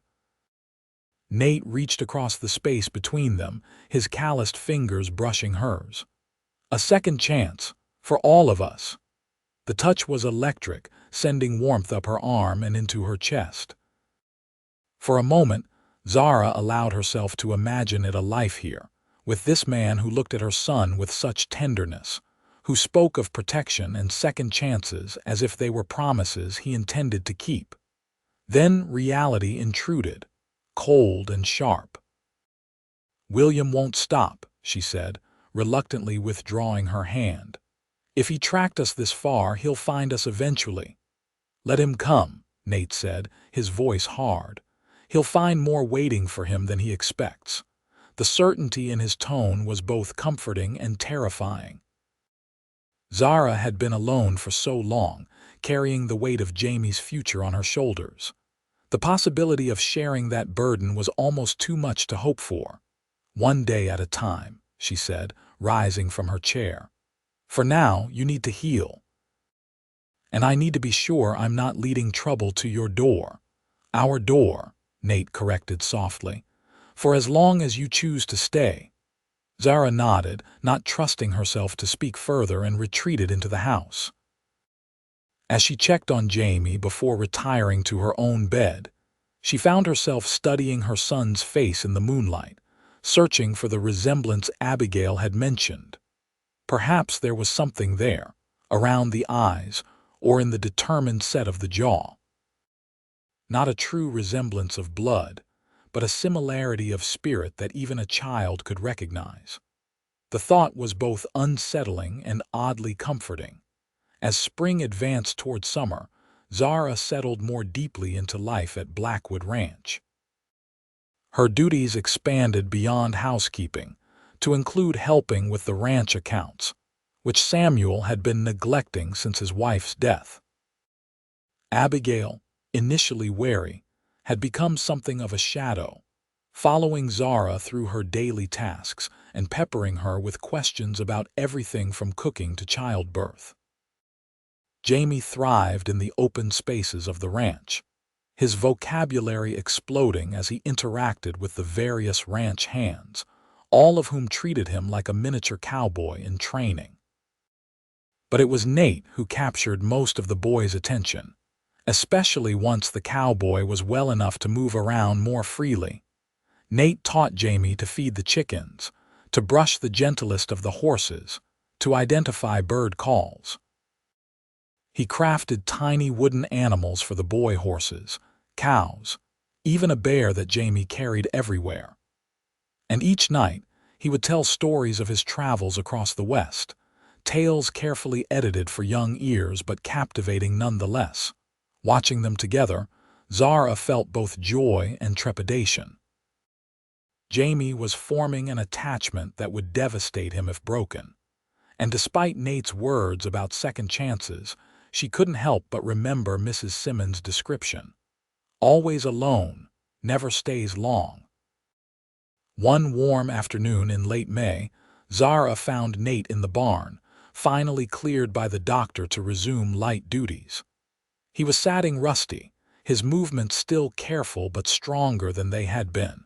[SPEAKER 1] Nate reached across the space between them, his calloused fingers brushing hers. A second chance, for all of us. The touch was electric, sending warmth up her arm and into her chest. For a moment, Zara allowed herself to imagine it a life here, with this man who looked at her son with such tenderness, who spoke of protection and second chances as if they were promises he intended to keep. Then reality intruded, cold and sharp. William won't stop, she said, reluctantly withdrawing her hand. If he tracked us this far, he'll find us eventually. Let him come, Nate said, his voice hard. He'll find more waiting for him than he expects. The certainty in his tone was both comforting and terrifying. Zara had been alone for so long, carrying the weight of Jamie's future on her shoulders. The possibility of sharing that burden was almost too much to hope for. "One day at a time," she said, rising from her chair. "For now, you need to heal. And I need to be sure I'm not leading trouble to your door." "Our door," Nate corrected softly. "For as long as you choose to stay." Zara nodded, not trusting herself to speak further, and retreated into the house. As she checked on Jamie before retiring to her own bed, she found herself studying her son's face in the moonlight, searching for the resemblance Abigail had mentioned. Perhaps there was something there, around the eyes or in the determined set of the jaw. Not a true resemblance of blood, but a similarity of spirit that even a child could recognize. The thought was both unsettling and oddly comforting. As spring advanced toward summer, Zara settled more deeply into life at Blackwood Ranch. Her duties expanded beyond housekeeping, to include helping with the ranch accounts, which Samuel had been neglecting since his wife's death. Abigail, initially wary, had become something of a shadow, following Zara through her daily tasks and peppering her with questions about everything from cooking to childbirth. Jamie thrived in the open spaces of the ranch, his vocabulary exploding as he interacted with the various ranch hands, all of whom treated him like a miniature cowboy in training. But it was Nate who captured most of the boys' attention, especially once the cowboy was well enough to move around more freely. Nate taught Jamie to feed the chickens, to brush the gentlest of the horses, to identify bird calls. He crafted tiny wooden animals for the boy horses, cows, even a bear that Jamie carried everywhere. And each night, he would tell stories of his travels across the West, tales carefully edited for young ears but captivating nonetheless. Watching them together, Zara felt both joy and trepidation. Jamie was forming an attachment that would devastate him if broken. And despite Nate's words about second chances, she couldn't help but remember Mrs. Simmons' description. Always alone, never stays long. One warm afternoon in late May, Zara found Nate in the barn, finally cleared by the doctor to resume light duties. He was sagging rusty, his movements still careful but stronger than they had been.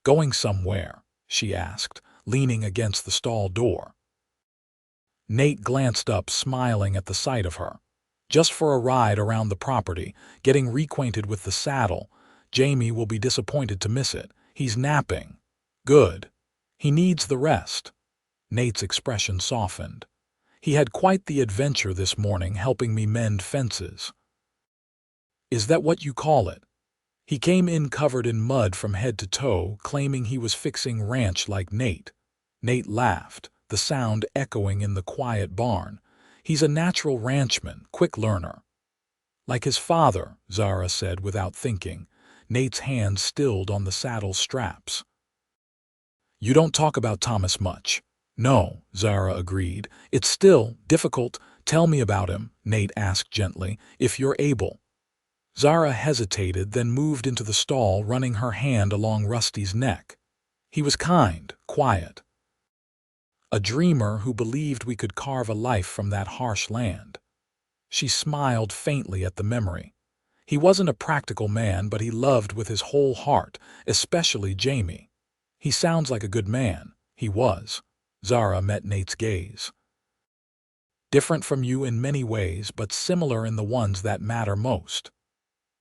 [SPEAKER 1] "Going somewhere?" she asked, leaning against the stall door. Nate glanced up, smiling at the sight of her. "Just for a ride around the property, getting reacquainted with the saddle. Jamie will be disappointed to miss it. He's napping." "Good. He needs the rest." Nate's expression softened. "He had quite the adventure this morning helping me mend fences." "Is that what you call it?" He came in covered in mud from head to toe, claiming he was fixing ranch like Nate. Nate laughed, the sound echoing in the quiet barn. "He's a natural ranchman, quick learner." "Like his father," Zara said without thinking, Nate's hands stilled on the saddle straps. "You don't talk about Thomas much." "No," Zara agreed. "It's still difficult." "Tell me about him," Nate asked gently, "if you're able." Zara hesitated, then moved into the stall, running her hand along Rusty's neck. "He was kind, quiet. A dreamer who believed we could carve a life from that harsh land." She smiled faintly at the memory. "He wasn't a practical man, but he loved with his whole heart, especially Jamie. He sounds like a good man." "He was." Zara met Nate's gaze. "Different from you in many ways, but similar in the ones that matter most."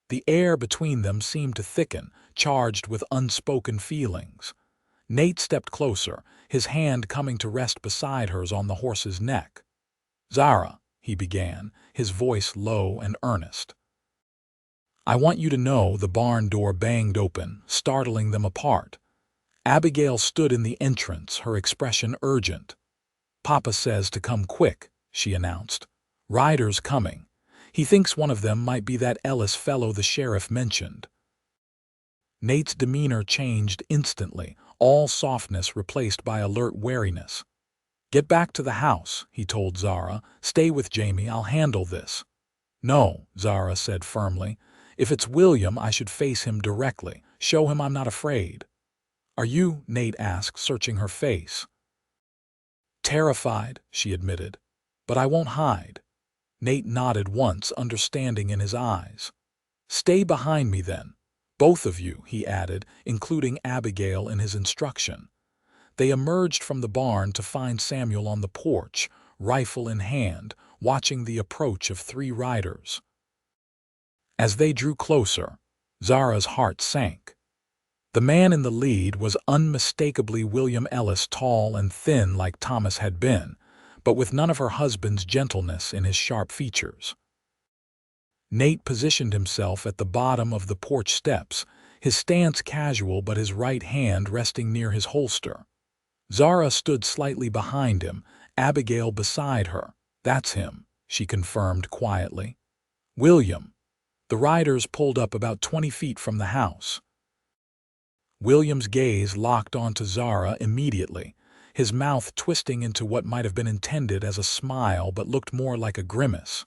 [SPEAKER 1] The air between them seemed to thicken, charged with unspoken feelings. Nate stepped closer, his hand coming to rest beside hers on the horse's neck. "Zara," he began, his voice low and earnest. "I want you to know." The barn door banged open, startling them apart. Abigail stood in the entrance, her expression urgent. "Papa says to come quick," she announced. "Riders coming. He thinks one of them might be that Ellis fellow the sheriff mentioned." Nate's demeanor changed instantly, all softness replaced by alert wariness. "Get back to the house," he told Zara. "Stay with Jamie, I'll handle this." "No," Zara said firmly. "If it's William, I should face him directly, show him I'm not afraid." "Are you?" Nate asked, searching her face. "Terrified," she admitted. "But I won't hide." Nate nodded once, understanding in his eyes. "Stay behind me then. Both of you," he added, including Abigail in his instruction. They emerged from the barn to find Samuel on the porch, rifle in hand, watching the approach of 3 riders. As they drew closer, Zara's heart sank. The man in the lead was unmistakably William Ellis, tall and thin like Thomas had been, but with none of her husband's gentleness in his sharp features. Nate positioned himself at the bottom of the porch steps, his stance casual but his right hand resting near his holster. Zara stood slightly behind him, Abigail beside her. "That's him," she confirmed quietly. "William." The riders pulled up about 20 feet from the house. William's gaze locked onto Zara immediately, his mouth twisting into what might have been intended as a smile but looked more like a grimace.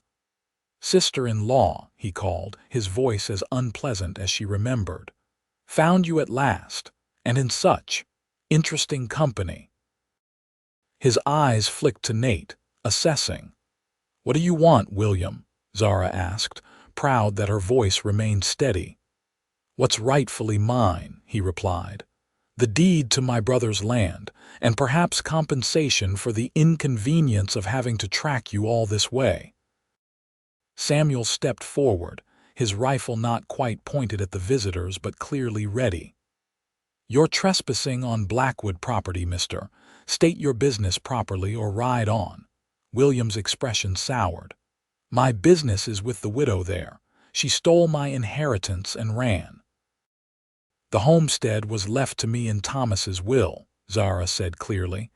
[SPEAKER 1] "Sister-in-law," he called, his voice as unpleasant as she remembered. "Found you at last, and in such interesting company." His eyes flicked to Nate, assessing. "What do you want, William?" Zara asked, proud that her voice remained steady. "What's rightfully mine," he replied. "The deed to my brother's land, and perhaps compensation for the inconvenience of having to track you all this way." Samuel stepped forward, his rifle not quite pointed at the visitors but clearly ready. "You're trespassing on Blackwood property, mister. State your business properly or ride on." William's expression soured. "My business is with the widow there. She stole my inheritance and ran." "The homestead was left to me in Thomas's will," Zara said clearly.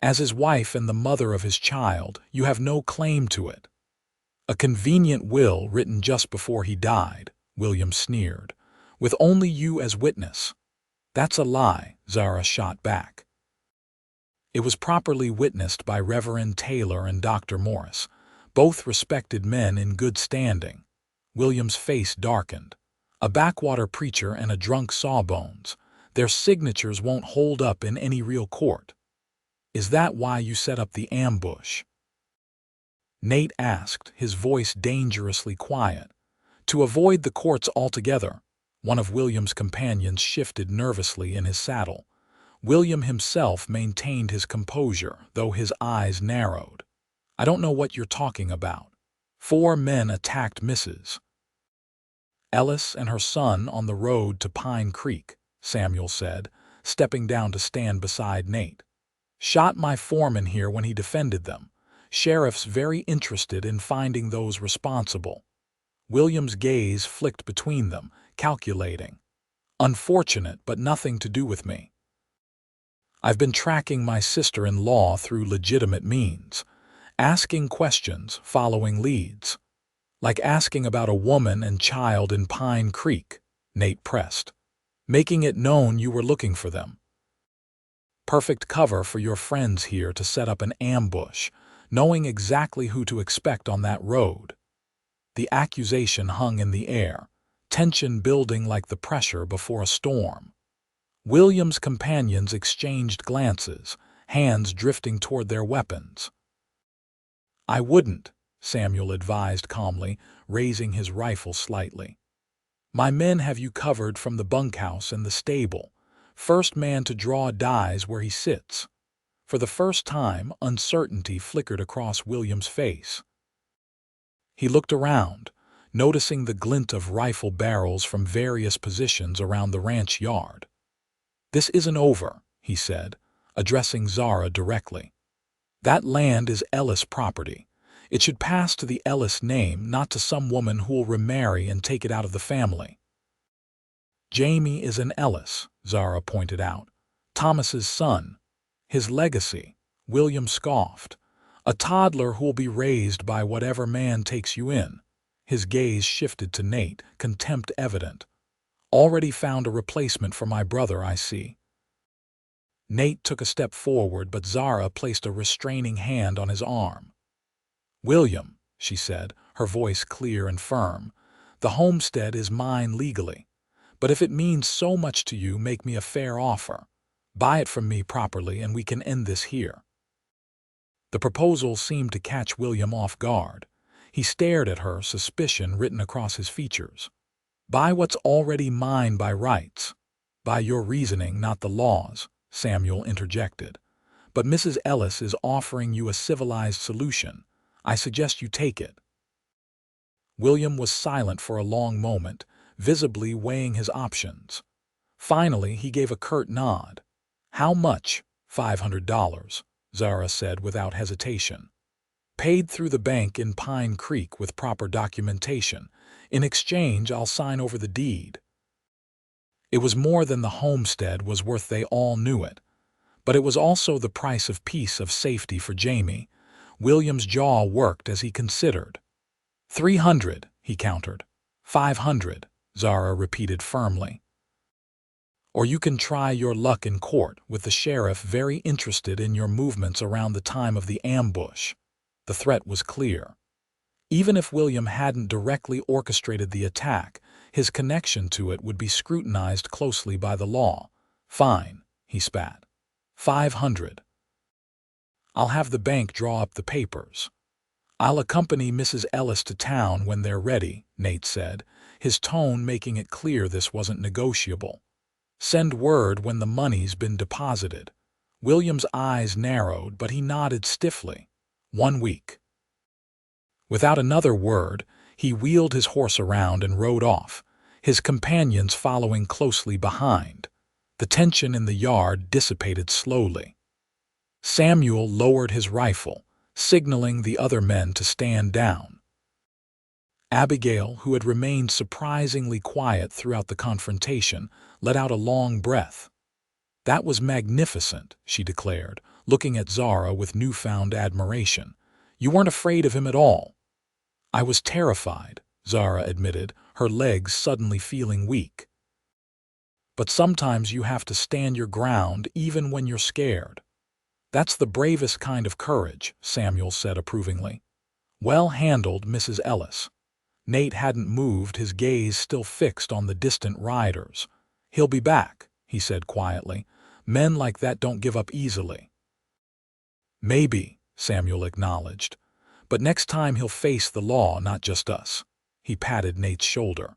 [SPEAKER 1] "As his wife and the mother of his child, you have no claim to it." "A convenient will written just before he died," William sneered, "with only you as witness." "That's a lie," Zara shot back. It was properly witnessed by Reverend Taylor and Dr. Morris, both respected men in good standing. William's face darkened. "A backwater preacher and a drunk sawbones. Their signatures won't hold up in any real court." "Is that why you set up the ambush?" Nate asked, his voice dangerously quiet. "To avoid the courts altogether." One of William's companions shifted nervously in his saddle. William himself maintained his composure, though his eyes narrowed. "I don't know what you're talking about. 4 men attacked Mrs. Ellis and her son on the road to Pine Creek," Samuel said, stepping down to stand beside Nate. "Shot my foreman here when he defended them. Sheriff's very interested in finding those responsible." William's gaze flicked between them, calculating. "Unfortunate, but nothing to do with me. I've been tracking my sister-in-law through legitimate means, asking questions, following leads. Like asking about a woman and child in Pine Creek," Nate pressed. "Making it known you were looking for them. Perfect cover for your friends here to set up an ambush, knowing exactly who to expect on that road." The accusation hung in the air, tension building like the pressure before a storm. William's companions exchanged glances, hands drifting toward their weapons. "I wouldn't," Samuel advised calmly, raising his rifle slightly. "My men have you covered from the bunkhouse and the stable. First man to draw dies where he sits." For the first time, uncertainty flickered across William's face. He looked around, noticing the glint of rifle barrels from various positions around the ranch yard. "This isn't over," he said, addressing Zara directly. "That land is Ellis property. It should pass to the Ellis name, not to some woman who'll remarry and take it out of the family." "Jamie is an Ellis," Zara pointed out. "Thomas's son. His legacy," William scoffed. "A toddler who'll be raised by whatever man takes you in." His gaze shifted to Nate, contempt evident. "Already found a replacement for my brother, I see." Nate took a step forward, but Zara placed a restraining hand on his arm. "William," she said, her voice clear and firm, "the homestead is mine legally. But if it means so much to you, make me a fair offer. Buy it from me properly and we can end this here." The proposal seemed to catch William off guard. He stared at her, suspicion written across his features. "Buy what's already mine by rights." "By your reasoning, not the law's," Samuel interjected. "But Mrs. Ellis is offering you a civilized solution. I suggest you take it." William was silent for a long moment, visibly weighing his options. Finally, he gave a curt nod. "How much?" $500, Zara said without hesitation. "Paid through the bank in Pine Creek with proper documentation. In exchange, I'll sign over the deed." It was more than the homestead was worth, they all knew it. But it was also the price of peace, of safety for Jamie. William's jaw worked as he considered. 300, he countered. 500, Zara repeated firmly. "Or you can try your luck in court, with the sheriff very interested in your movements around the time of the ambush." The threat was clear. Even if William hadn't directly orchestrated the attack, his connection to it would be scrutinized closely by the law. "Fine," he spat. 500. "I'll have the bank draw up the papers." "I'll accompany Mrs. Ellis to town when they're ready," Nate said, his tone making it clear this wasn't negotiable. "Send word when the money's been deposited." William's eyes narrowed, but he nodded stiffly. 1 week. Without another word, he wheeled his horse around and rode off, his companions following closely behind. The tension in the yard dissipated slowly. Samuel lowered his rifle, signaling the other men to stand down. Abigail, who had remained surprisingly quiet throughout the confrontation, let out a long breath. "That was magnificent," she declared, looking at Zara with newfound admiration. "You weren't afraid of him at all." "I was terrified," Zara admitted, her legs suddenly feeling weak. "But sometimes you have to stand your ground even when you're scared." "That's the bravest kind of courage," Samuel said approvingly. "Well handled, Mrs. Ellis." Nate hadn't moved, his gaze still fixed on the distant riders. "He'll be back," he said quietly. "Men like that don't give up easily." "Maybe," Samuel acknowledged. "But next time he'll face the law, not just us." He patted Nate's shoulder.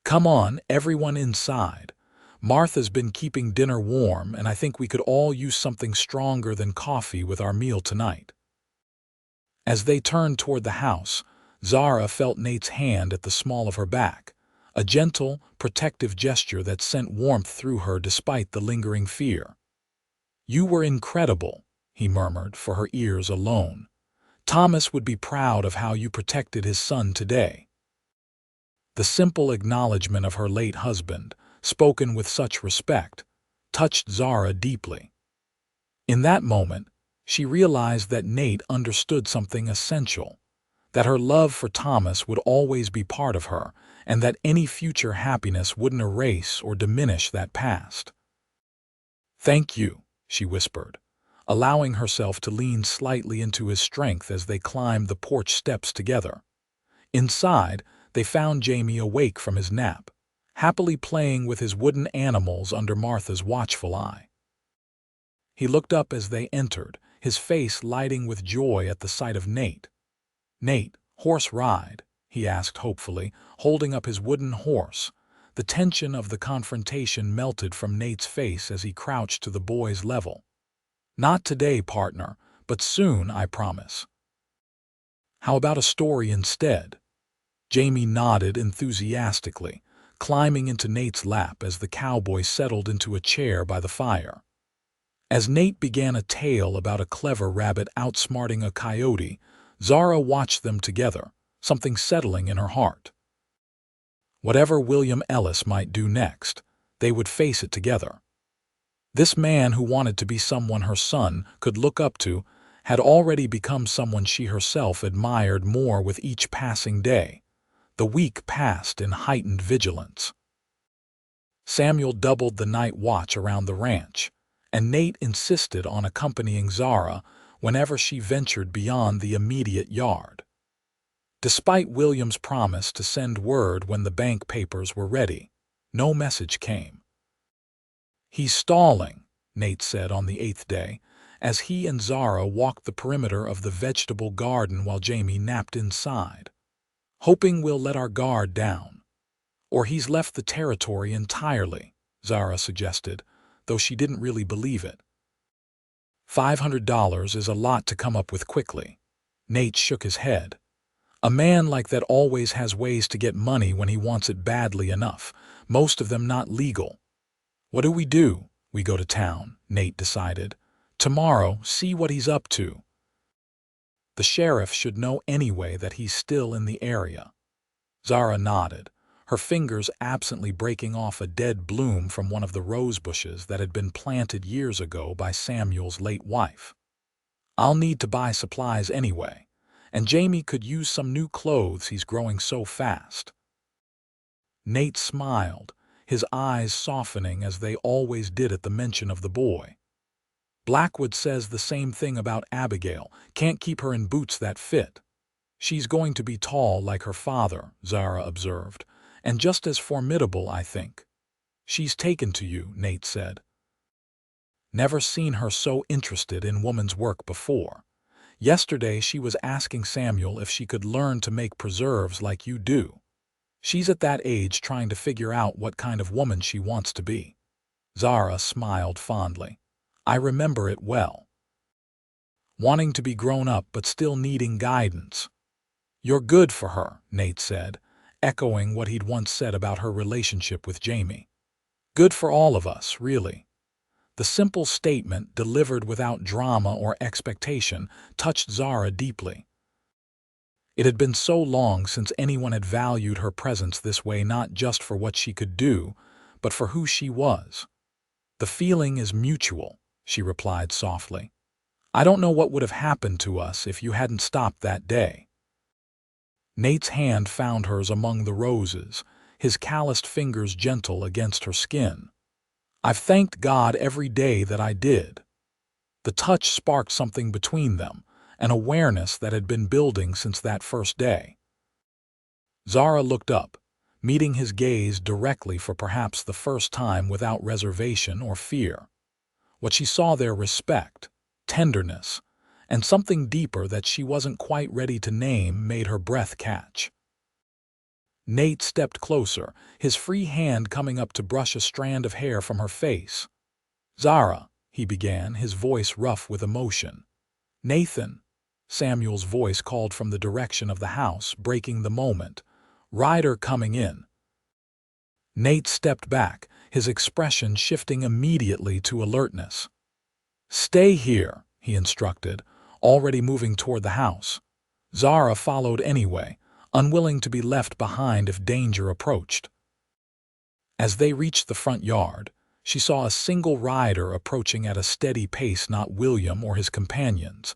[SPEAKER 1] "Come on, everyone inside. Martha's been keeping dinner warm, and I think we could all use something stronger than coffee with our meal tonight." As they turned toward the house, Zara felt Nate's hand at the small of her back, a gentle, protective gesture that sent warmth through her despite the lingering fear. "You were incredible," he murmured, for her ears alone. "Thomas would be proud of how you protected his son today." The simple acknowledgement of her late husband, spoken with such respect, touched Zara deeply. In that moment, she realized that Nate understood something essential, that her love for Thomas would always be part of her, and that any future happiness wouldn't erase or diminish that past. "Thank you," she whispered, allowing herself to lean slightly into his strength as they climbed the porch steps together. Inside, they found Jamie awake from his nap, happily playing with his wooden animals under Martha's watchful eye. He looked up as they entered, his face lighting with joy at the sight of Nate. "Nate, horse ride?" he asked hopefully, holding up his wooden horse. The tension of the confrontation melted from Nate's face as he crouched to the boy's level. "Not today, partner, but soon, I promise." "How about a story instead?" Jamie nodded enthusiastically, climbing into Nate's lap as the cowboy settled into a chair by the fire. As Nate began a tale about a clever rabbit outsmarting a coyote, Zara watched them together, something settling in her heart. Whatever William Ellis might do next, they would face it together. This man who wanted to be someone her son could look up to had already become someone she herself admired more with each passing day. The week passed in heightened vigilance. Samuel doubled the night watch around the ranch. and Nate insisted on accompanying Zara whenever she ventured beyond the immediate yard. Despite William's promise to send word when the bank papers were ready, no message came. "He's stalling," Nate said on the 8th day, as he and Zara walked the perimeter of the vegetable garden while Jamie napped inside. "Hoping we'll let our guard down. Or he's left the territory entirely," Zara suggested, though she didn't really believe it. $500 is a lot to come up with quickly. Nate shook his head. "A man like that always has ways to get money when he wants it badly enough, most of them not legal." "What do? We go to town," Nate decided. "Tomorrow, see what he's up to." "The sheriff should know anyway that he's still in the area." Zara nodded, her fingers absently breaking off a dead bloom from one of the rose bushes that had been planted years ago by Samuel's late wife. "I'll need to buy supplies anyway, and Jamie could use some new clothes, he's growing so fast." Nate smiled, his eyes softening as they always did at the mention of the boy. "Blackwood says the same thing about Abigail. Can't keep her in boots that fit." "She's going to be tall like her father," Zara observed, "and just as formidable, I think." "She's taken to you," Nate said. "Never seen her so interested in woman's work before. Yesterday she was asking Samuel if she could learn to make preserves like you do. She's at that age trying to figure out what kind of woman she wants to be." Zara smiled fondly. "I remember it well. Wanting to be grown up but still needing guidance." "You're good for her," Nate said, echoing what he'd once said about her relationship with Jamie. "Good for all of us, really." The simple statement, delivered without drama or expectation, touched Zara deeply. It had been so long since anyone had valued her presence this way, not just for what she could do, but for who she was. "The feeling is mutual," she replied softly. "I don't know what would have happened to us if you hadn't stopped that day." Nate's hand found hers among the roses, his calloused fingers gentle against her skin. "I've thanked God every day that I did." The touch sparked something between them, an awareness that had been building since that first day. Zara looked up, meeting his gaze directly for perhaps the first time without reservation or fear. What she saw there, respect, tenderness, and something deeper that she wasn't quite ready to name, made her breath catch. Nate stepped closer, his free hand coming up to brush a strand of hair from her face. "Zara," he began, his voice rough with emotion. "Nathan," Samuel's voice called from the direction of the house, breaking the moment. "Ryder coming in." Nate stepped back, his expression shifting immediately to alertness. "Stay here," he instructed, already moving toward the house. Zara followed anyway, unwilling to be left behind if danger approached. As they reached the front yard, she saw a single rider approaching at a steady pace, not William or his companions,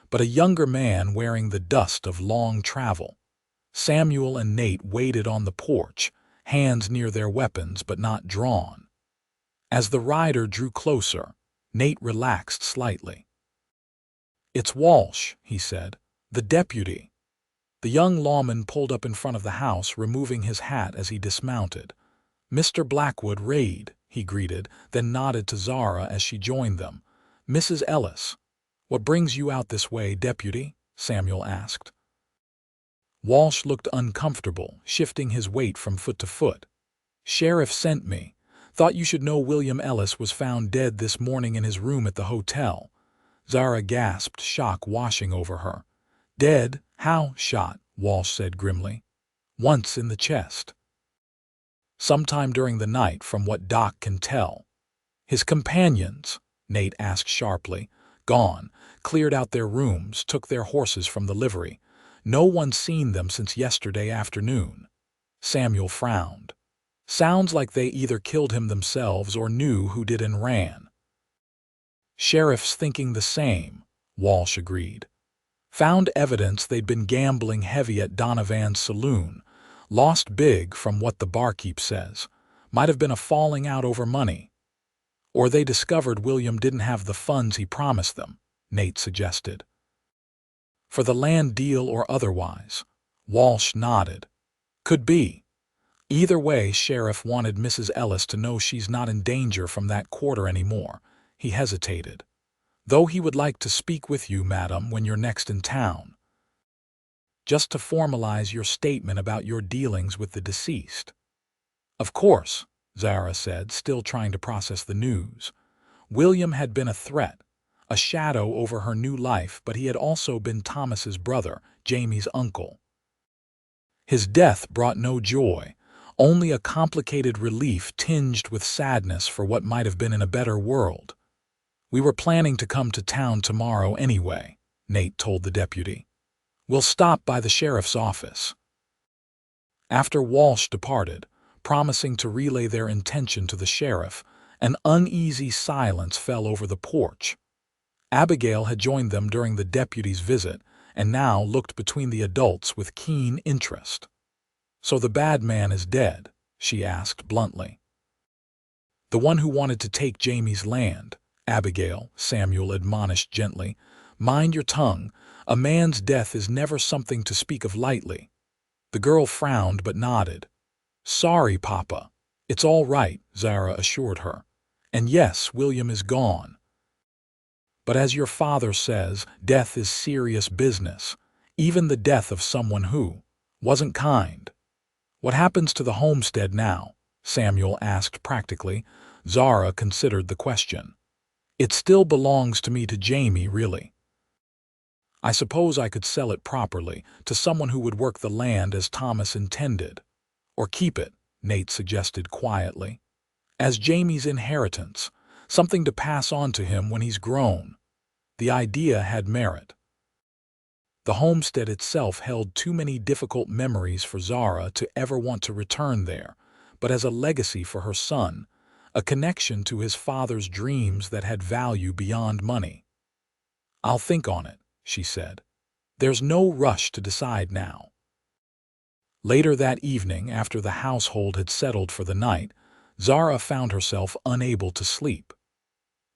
[SPEAKER 1] but a younger man wearing the dust of long travel. Samuel and Nate waited on the porch, hands near their weapons but not drawn. As the rider drew closer, Nate relaxed slightly. "It's Walsh," he said, "the deputy." The young lawman pulled up in front of the house, removing his hat as he dismounted. "Mr. Blackwood, Raid," he greeted, then nodded to Zara as she joined them. "Mrs. Ellis." "What brings you out this way, deputy?" Samuel asked. Walsh looked uncomfortable, shifting his weight from foot to foot. "Sheriff sent me. Thought you should know William Ellis was found dead this morning in his room at the hotel." Zara gasped, shock washing over her. "Dead? How?" "Shot," Walsh said grimly. "Once in the chest. Sometime during the night, from what Doc can tell." "His companions?" Nate asked sharply. "Gone. Cleared out their rooms, took their horses from the livery. No one's seen them since yesterday afternoon." Samuel frowned. "Sounds like they either killed him themselves or knew who did and ran." "Sheriff's thinking the same," Walsh agreed. "Found evidence they'd been gambling heavy at Donovan's saloon. Lost big, from what the barkeep says. Might have been a falling out over money." Or they discovered William didn't have the funds he promised them, Nate suggested. For the land deal or otherwise. Walsh nodded. Could be. Either way, Sheriff wanted Mrs. Ellis to know she's not in danger from that quarter anymore. He hesitated. Though he would like to speak with you, madam, when you're next in town. Just to formalize your statement about your dealings with the deceased. Of course, Zara said, still trying to process the news. William had been a threat, a shadow over her new life, but he had also been Thomas's brother, Jamie's uncle. His death brought no joy, only a complicated relief tinged with sadness for what might have been in a better world. We were planning to come to town tomorrow anyway, Nate told the deputy. We'll stop by the sheriff's office. After Walsh departed, promising to relay their intention to the sheriff, an uneasy silence fell over the porch. Abigail had joined them during the deputy's visit and now looked between the adults with keen interest. So the bad man is dead, she asked bluntly. The one who wanted to take Jamie's land, Abigail, Samuel admonished gently. Mind your tongue, a man's death is never something to speak of lightly. The girl frowned but nodded. Sorry, Papa. It's all right, Zara assured her. And yes, William is gone. But as your father says, death is serious business, even the death of someone who wasn't kind. What happens to the homestead now? Samuel asked practically. Zara considered the question. It still belongs to me, to Jamie, really. I suppose I could sell it properly, to someone who would work the land as Thomas intended. Or keep it, Nate suggested quietly. As Jamie's inheritance, something to pass on to him when he's grown. The idea had merit. The homestead itself held too many difficult memories for Zara to ever want to return there, but as a legacy for her son, a connection to his father's dreams that had value beyond money. I'll think on it, she said. There's no rush to decide now. Later that evening, after the household had settled for the night, Zara found herself unable to sleep.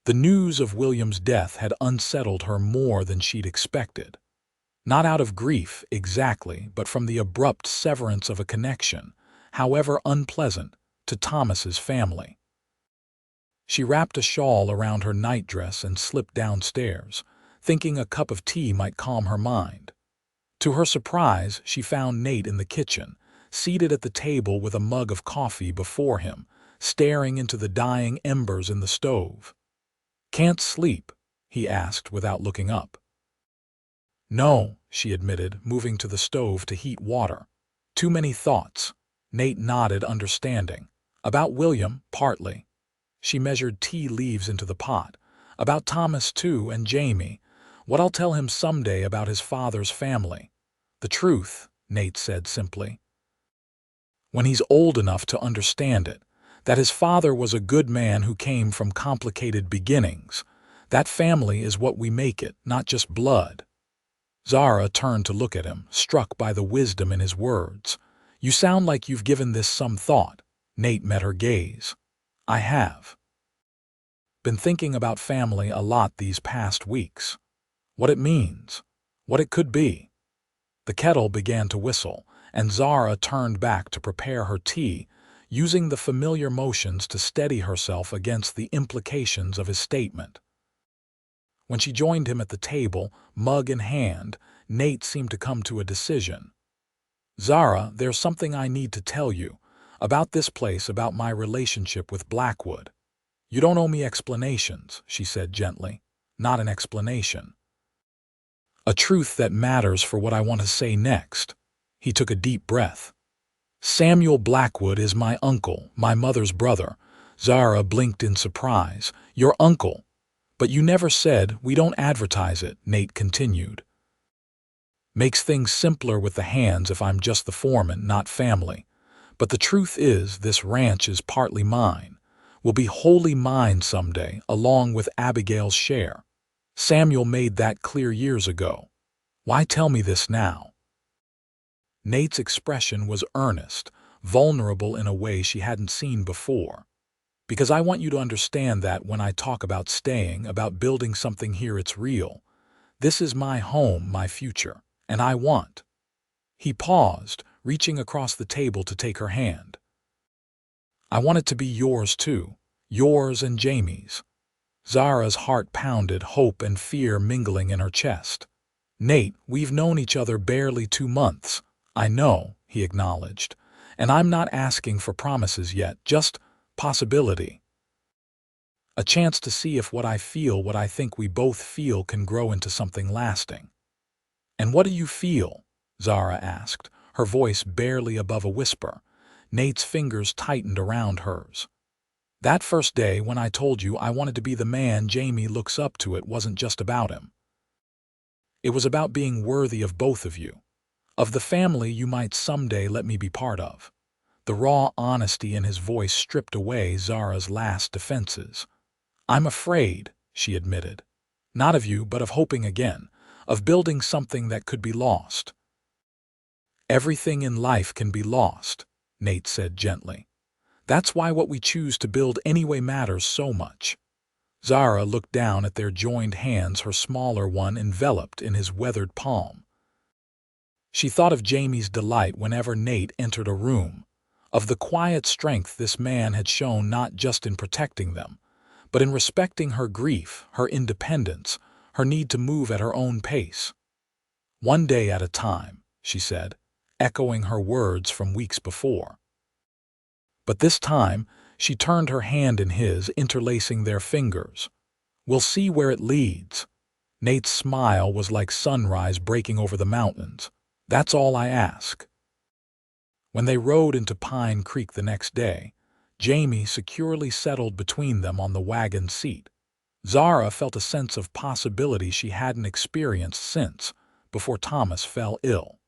[SPEAKER 1] The news of William's death had unsettled her more than she'd expected. Not out of grief, exactly, but from the abrupt severance of a connection, however unpleasant, to Thomas's family. She wrapped a shawl around her nightdress and slipped downstairs, thinking a cup of tea might calm her mind. To her surprise, she found Nate in the kitchen, seated at the table with a mug of coffee before him, staring into the dying embers in the stove. Can't sleep? He asked without looking up. No, she admitted, moving to the stove to heat water. Too many thoughts. Nate nodded, understanding. About William, partly. She measured tea leaves into the pot. About Thomas, too, and Jamie. What I'll tell him someday about his father's family. The truth, Nate said simply. When he's old enough to understand it, that his father was a good man who came from complicated beginnings. That family is what we make it, not just blood. Zara turned to look at him, struck by the wisdom in his words. You sound like you've given this some thought. Nate met her gaze. I have. Been thinking about family a lot these past weeks. What it means. What it could be. The kettle began to whistle, and Zara turned back to prepare her tea, using the familiar motions to steady herself against the implications of his statement. When she joined him at the table, mug in hand, Nate seemed to come to a decision. Zara, there's something I need to tell you, about this place, about my relationship with Blackwood. You don't owe me explanations, she said gently. Not an explanation. A truth that matters for what I want to say next. He took a deep breath. Samuel Blackwood is my uncle, my mother's brother. Zara blinked in surprise. Your uncle? But you never said. We don't advertise it, Nate continued. Makes things simpler with the hands if I'm just the foreman, not family. But the truth is, this ranch is partly mine. Will be wholly mine someday, along with Abigail's share. Samuel made that clear years ago. Why tell me this now? Nate's expression was earnest, vulnerable in a way she hadn't seen before. Because I want you to understand that when I talk about staying, about building something here, it's real. This is my home, my future, and I want. He paused, reaching across the table to take her hand. I want it to be yours too, yours and Jamie's. Zara's heart pounded, hope and fear mingling in her chest. Nate, we've known each other barely 2 months. I know, he acknowledged, and I'm not asking for promises yet, just possibility. A chance to see if what I feel, what I think we both feel, can grow into something lasting. And what do you feel? Zara asked, her voice barely above a whisper. Nate's fingers tightened around hers. That first day when I told you I wanted to be the man Jamie looks up to, it wasn't just about him. It was about being worthy of both of you, of the family you might someday let me be part of. The raw honesty in his voice stripped away Zara's last defenses. I'm afraid, she admitted. Not of you, but of hoping again, of building something that could be lost. Everything in life can be lost, Nate said gently. That's why what we choose to build anyway matters so much. Zara looked down at their joined hands, her smaller one enveloped in his weathered palm. She thought of Jamie's delight whenever Nate entered a room, of the quiet strength this man had shown not just in protecting them, but in respecting her grief, her independence, her need to move at her own pace. One day at a time, she said, echoing her words from weeks before. But this time, she turned her hand in his, interlacing their fingers. We'll see where it leads. Nate's smile was like sunrise breaking over the mountains. That's all I ask. When they rode into Pine Creek the next day, Jamie securely settled between them on the wagon seat. Zara felt a sense of possibility she hadn't experienced since, before Thomas fell ill.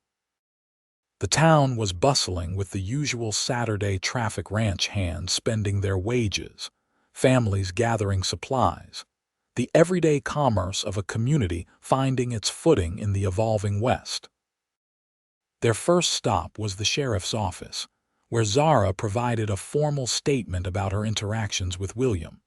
[SPEAKER 1] The town was bustling with the usual Saturday traffic, ranch hands spending their wages, families gathering supplies, the everyday commerce of a community finding its footing in the evolving West. Their first stop was the sheriff's office, where Zara provided a formal statement about her interactions with William.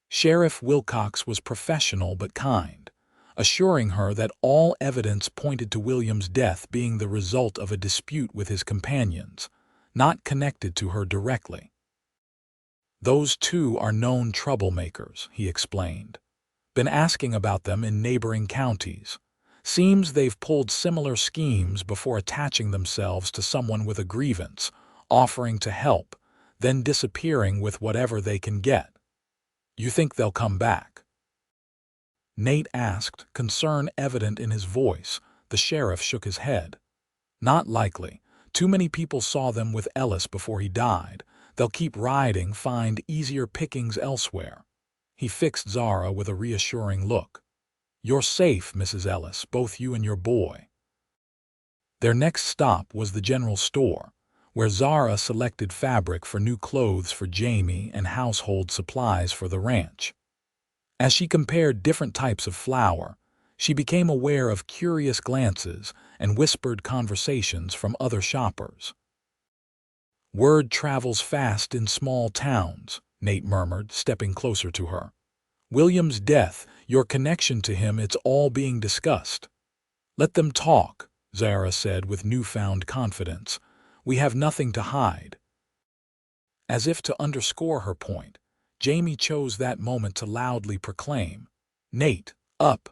[SPEAKER 1] Sheriff Wilcox was professional but kind, assuring her that all evidence pointed to William's death being the result of a dispute with his companions, not connected to her directly. Those two are known troublemakers, he explained. Been asking about them in neighboring counties. Seems they've pulled similar schemes before attaching themselves to someone with a grievance, offering to help, then disappearing with whatever they can get. You think they'll come back? Nate asked, concern evident in his voice. The sheriff shook his head. Not likely. Too many people saw them with Ellis before he died. They'll keep riding, find easier pickings elsewhere. He fixed Zara with a reassuring look. You're safe, Mrs. Ellis, both you and your boy. Their next stop was the general store, where Zara selected fabric for new clothes for Jamie and household supplies for the ranch. As she compared different types of flour, she became aware of curious glances and whispered conversations from other shoppers. Word travels fast in small towns, Nate murmured, stepping closer to her. William's death, your connection to him, it's all being discussed. Let them talk, Zara said with newfound confidence. We have nothing to hide. As if to underscore her point, Jamie chose that moment to loudly proclaim, Nate, up,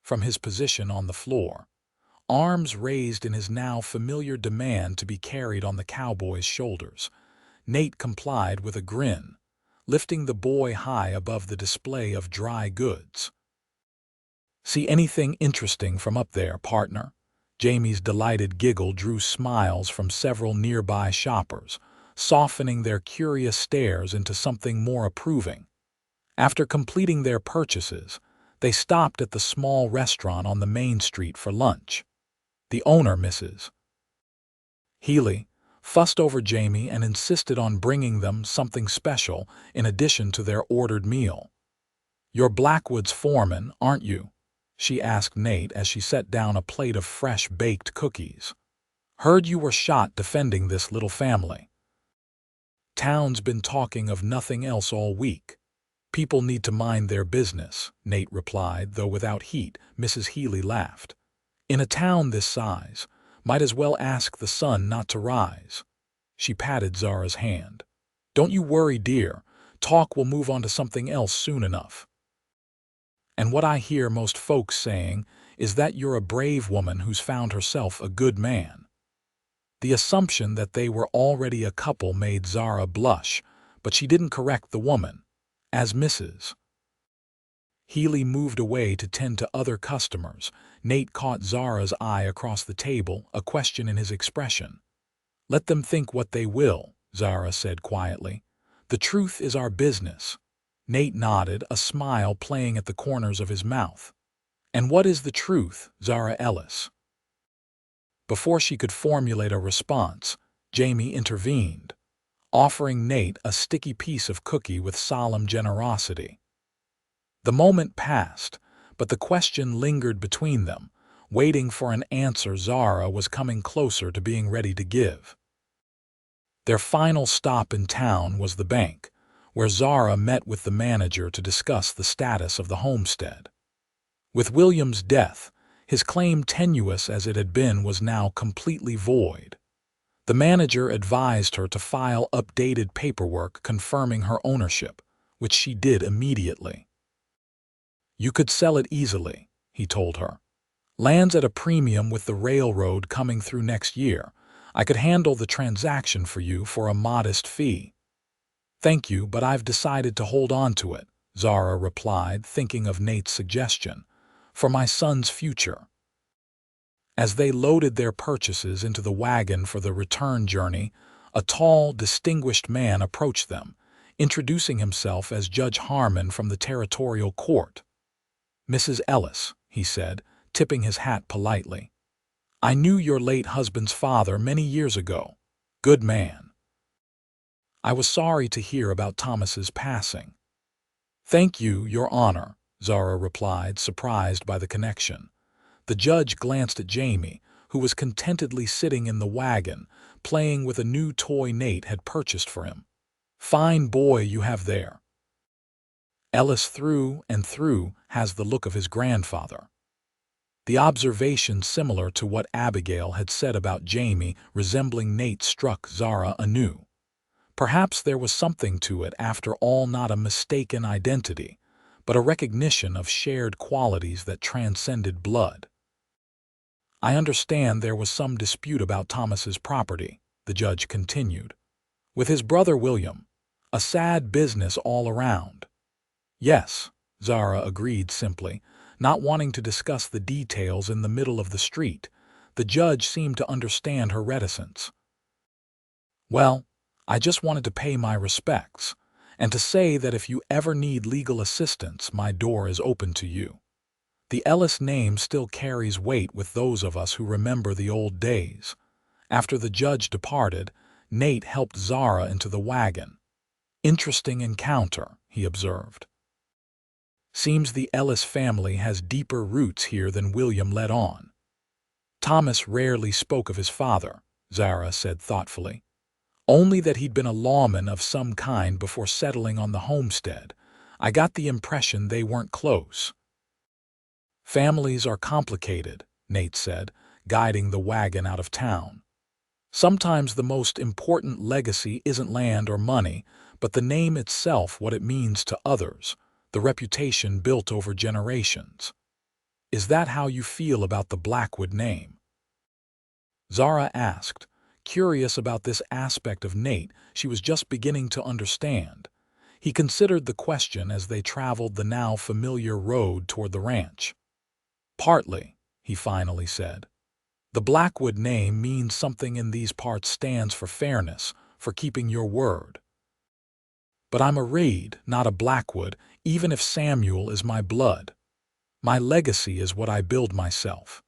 [SPEAKER 1] from his position on the floor, arms raised in his now familiar demand to be carried on the cowboy's shoulders. Nate complied with a grin, lifting the boy high above the display of dry goods. See anything interesting from up there, partner? Jamie's delighted giggle drew smiles from several nearby shoppers, softening their curious stares into something more approving. After completing their purchases, they stopped at the small restaurant on the main street for lunch. The owner, Mrs. Healy, fussed over Jamie and insisted on bringing them something special in addition to their ordered meal. You're Blackwood's foreman, aren't you? She asked Nate as she set down a plate of fresh baked cookies. Heard you were shot defending this little family. Town's been talking of nothing else all week. People need to mind their business, Nate replied, though without heat. Mrs. Healy laughed. In a town this size, might as well ask the sun not to rise. She patted Zara's hand. Don't you worry, dear. Talk will move on to something else soon enough. And what I hear most folks saying is that you're a brave woman who's found herself a good man. The assumption that they were already a couple made Zara blush, but she didn't correct the woman. As Mrs. Healy moved away to tend to other customers, Nate caught Zara's eye across the table, a question in his expression. Let them think what they will, Zara said quietly. The truth is our business. Nate nodded, a smile playing at the corners of his mouth. And what is the truth, Zara Ellis? Before she could formulate a response, Jamie intervened, offering Nate a sticky piece of cookie with solemn generosity. The moment passed, but the question lingered between them, waiting for an answer Zara was coming closer to being ready to give. Their final stop in town was the bank, where Zara met with the manager to discuss the status of the homestead. With William's death, his claim, tenuous as it had been, was now completely void. The manager advised her to file updated paperwork confirming her ownership, which she did immediately. You could sell it easily, he told her. Land's at a premium with the railroad coming through next year. I could handle the transaction for you for a modest fee. Thank you, but I've decided to hold on to it, Zara replied, thinking of Nate's suggestion. For my son's future. As they loaded their purchases into the wagon for the return journey, a tall, distinguished man approached them, introducing himself as Judge Harmon from the territorial court. Mrs. Ellis, he said, tipping his hat politely. I knew your late husband's father many years ago. Good man. I was sorry to hear about Thomas's passing. Thank you, Your Honor, Zara replied, surprised by the connection. The judge glanced at Jamie, who was contentedly sitting in the wagon, playing with a new toy Nate had purchased for him. Fine boy you have there. Ellis through and through has the look of his grandfather. The observation, similar to what Abigail had said about Jamie resembling Nate, struck Zara anew. Perhaps there was something to it after all, not a mistaken identity, but a recognition of shared qualities that transcended blood. I understand there was some dispute about Thomas's property, the judge continued. With his brother William. A sad business all around. Yes, Zara agreed simply, not wanting to discuss the details in the middle of the street. The judge seemed to understand her reticence. Well, I just wanted to pay my respects, and to say that if you ever need legal assistance, my door is open to you. The Ellis name still carries weight with those of us who remember the old days. After the judge departed, Nate helped Zara into the wagon. Interesting encounter, he observed. Seems the Ellis family has deeper roots here than William let on. Thomas rarely spoke of his father, Zara said thoughtfully. Only that he'd been a lawman of some kind before settling on the homestead. I got the impression they weren't close. Families are complicated, Nate said, guiding the wagon out of town. Sometimes the most important legacy isn't land or money, but the name itself, what it means to others, the reputation built over generations. Is that how you feel about the Blackwood name? Zara asked, curious about this aspect of Nate she was just beginning to understand. He considered the question as they traveled the now familiar road toward the ranch. Partly, he finally said. The Blackwood name means something in these parts, stands for fairness, for keeping your word. But I'm a Reed, not a Blackwood, even if Samuel is my blood. My legacy is what I build myself.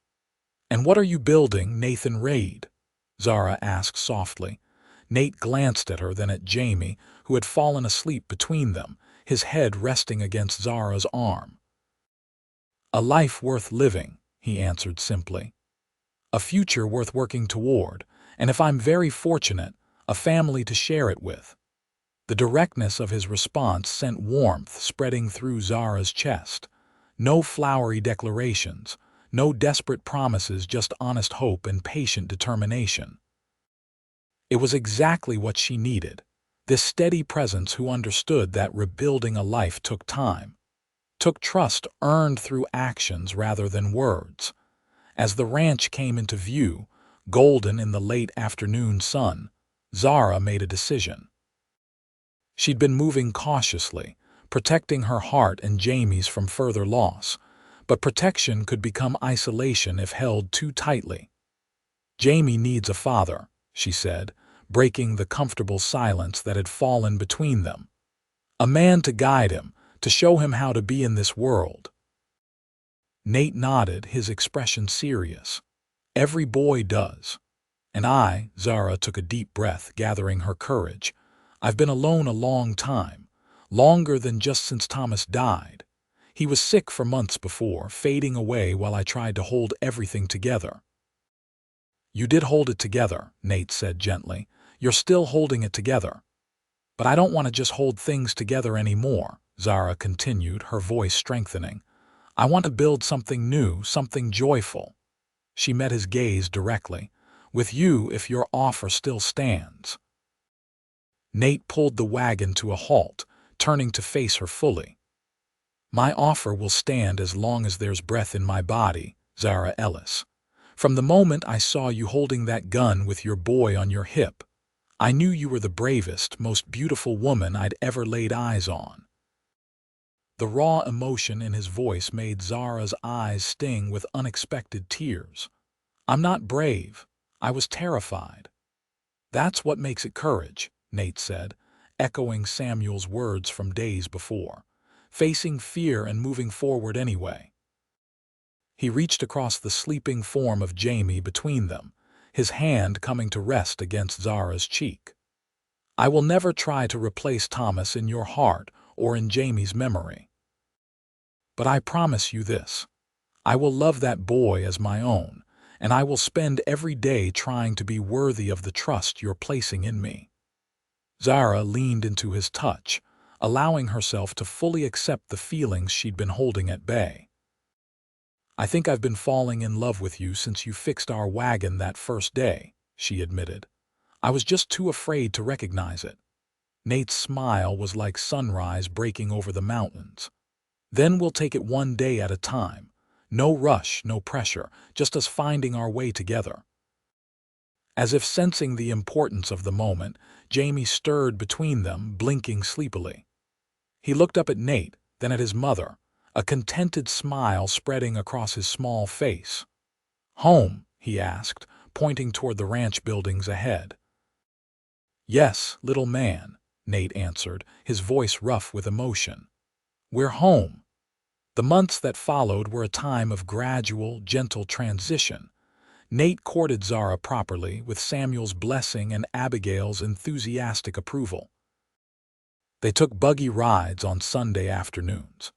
[SPEAKER 1] And what are you building, Nathan Reed? Zara asked softly. Nate glanced at her, then at Jamie, who had fallen asleep between them, his head resting against Zara's arm. A life worth living, he answered simply. A future worth working toward, and if I'm very fortunate, a family to share it with. The directness of his response sent warmth spreading through Zara's chest. No flowery declarations, no desperate promises, just honest hope and patient determination. It was exactly what she needed, this steady presence who understood that rebuilding a life took time, took trust earned through actions rather than words. As the ranch came into view, golden in the late afternoon sun, Zara made a decision. She'd been moving cautiously, protecting her heart and Jamie's from further loss, but protection could become isolation if held too tightly. "Jamie needs a father," she said, breaking the comfortable silence that had fallen between them. "A man to guide him, to show him how to be in this world." Nate nodded, his expression serious. "Every boy does." "And I," Zara took a deep breath, gathering her courage, "I've been alone a long time, longer than just since Thomas died. He was sick for months before, fading away while I tried to hold everything together." "You did hold it together," Nate said gently. "You're still holding it together." "But I don't want to just hold things together anymore," Zara continued, her voice strengthening. "I want to build something new, something joyful." She met his gaze directly. "With you, if your offer still stands." Nate pulled the wagon to a halt, turning to face her fully. "My offer will stand as long as there's breath in my body, Zara Ellis. From the moment I saw you holding that gun with your boy on your hip, I knew you were the bravest, most beautiful woman I'd ever laid eyes on." The raw emotion in his voice made Zara's eyes sting with unexpected tears. "I'm not brave. I was terrified." "That's what makes it courage," Nate said, echoing Samuel's words from days before. "Facing fear and moving forward anyway." He reached across the sleeping form of Jamie between them, his hand coming to rest against Zara's cheek. "I will never try to replace Thomas in your heart or in Jamie's memory. But I promise you this. I will love that boy as my own, and I will spend every day trying to be worthy of the trust you're placing in me." Zara leaned into his touch, allowing herself to fully accept the feelings she'd been holding at bay. "I think I've been falling in love with you since you fixed our wagon that first day," she admitted. "I was just too afraid to recognize it." Nate's smile was like sunrise breaking over the mountains. "Then we'll take it one day at a time. No rush, no pressure, just us finding our way together." As if sensing the importance of the moment, Jamie stirred between them, blinking sleepily. He looked up at Nate, then at his mother, a contented smile spreading across his small face. "Home?" he asked, pointing toward the ranch buildings ahead. "Yes, little man," Nate answered, his voice rough with emotion. "We're home." The months that followed were a time of gradual, gentle transition. Nate courted Zara properly, with Samuel's blessing and Abigail's enthusiastic approval. They took buggy rides on Sunday afternoons,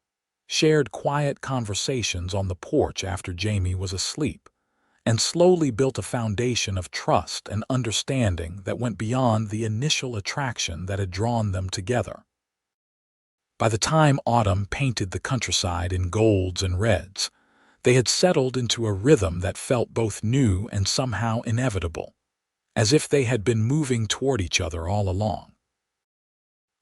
[SPEAKER 1] shared quiet conversations on the porch after Jamie was asleep, and slowly built a foundation of trust and understanding that went beyond the initial attraction that had drawn them together. By the time autumn painted the countryside in golds and reds, they had settled into a rhythm that felt both new and somehow inevitable, as if they had been moving toward each other all along.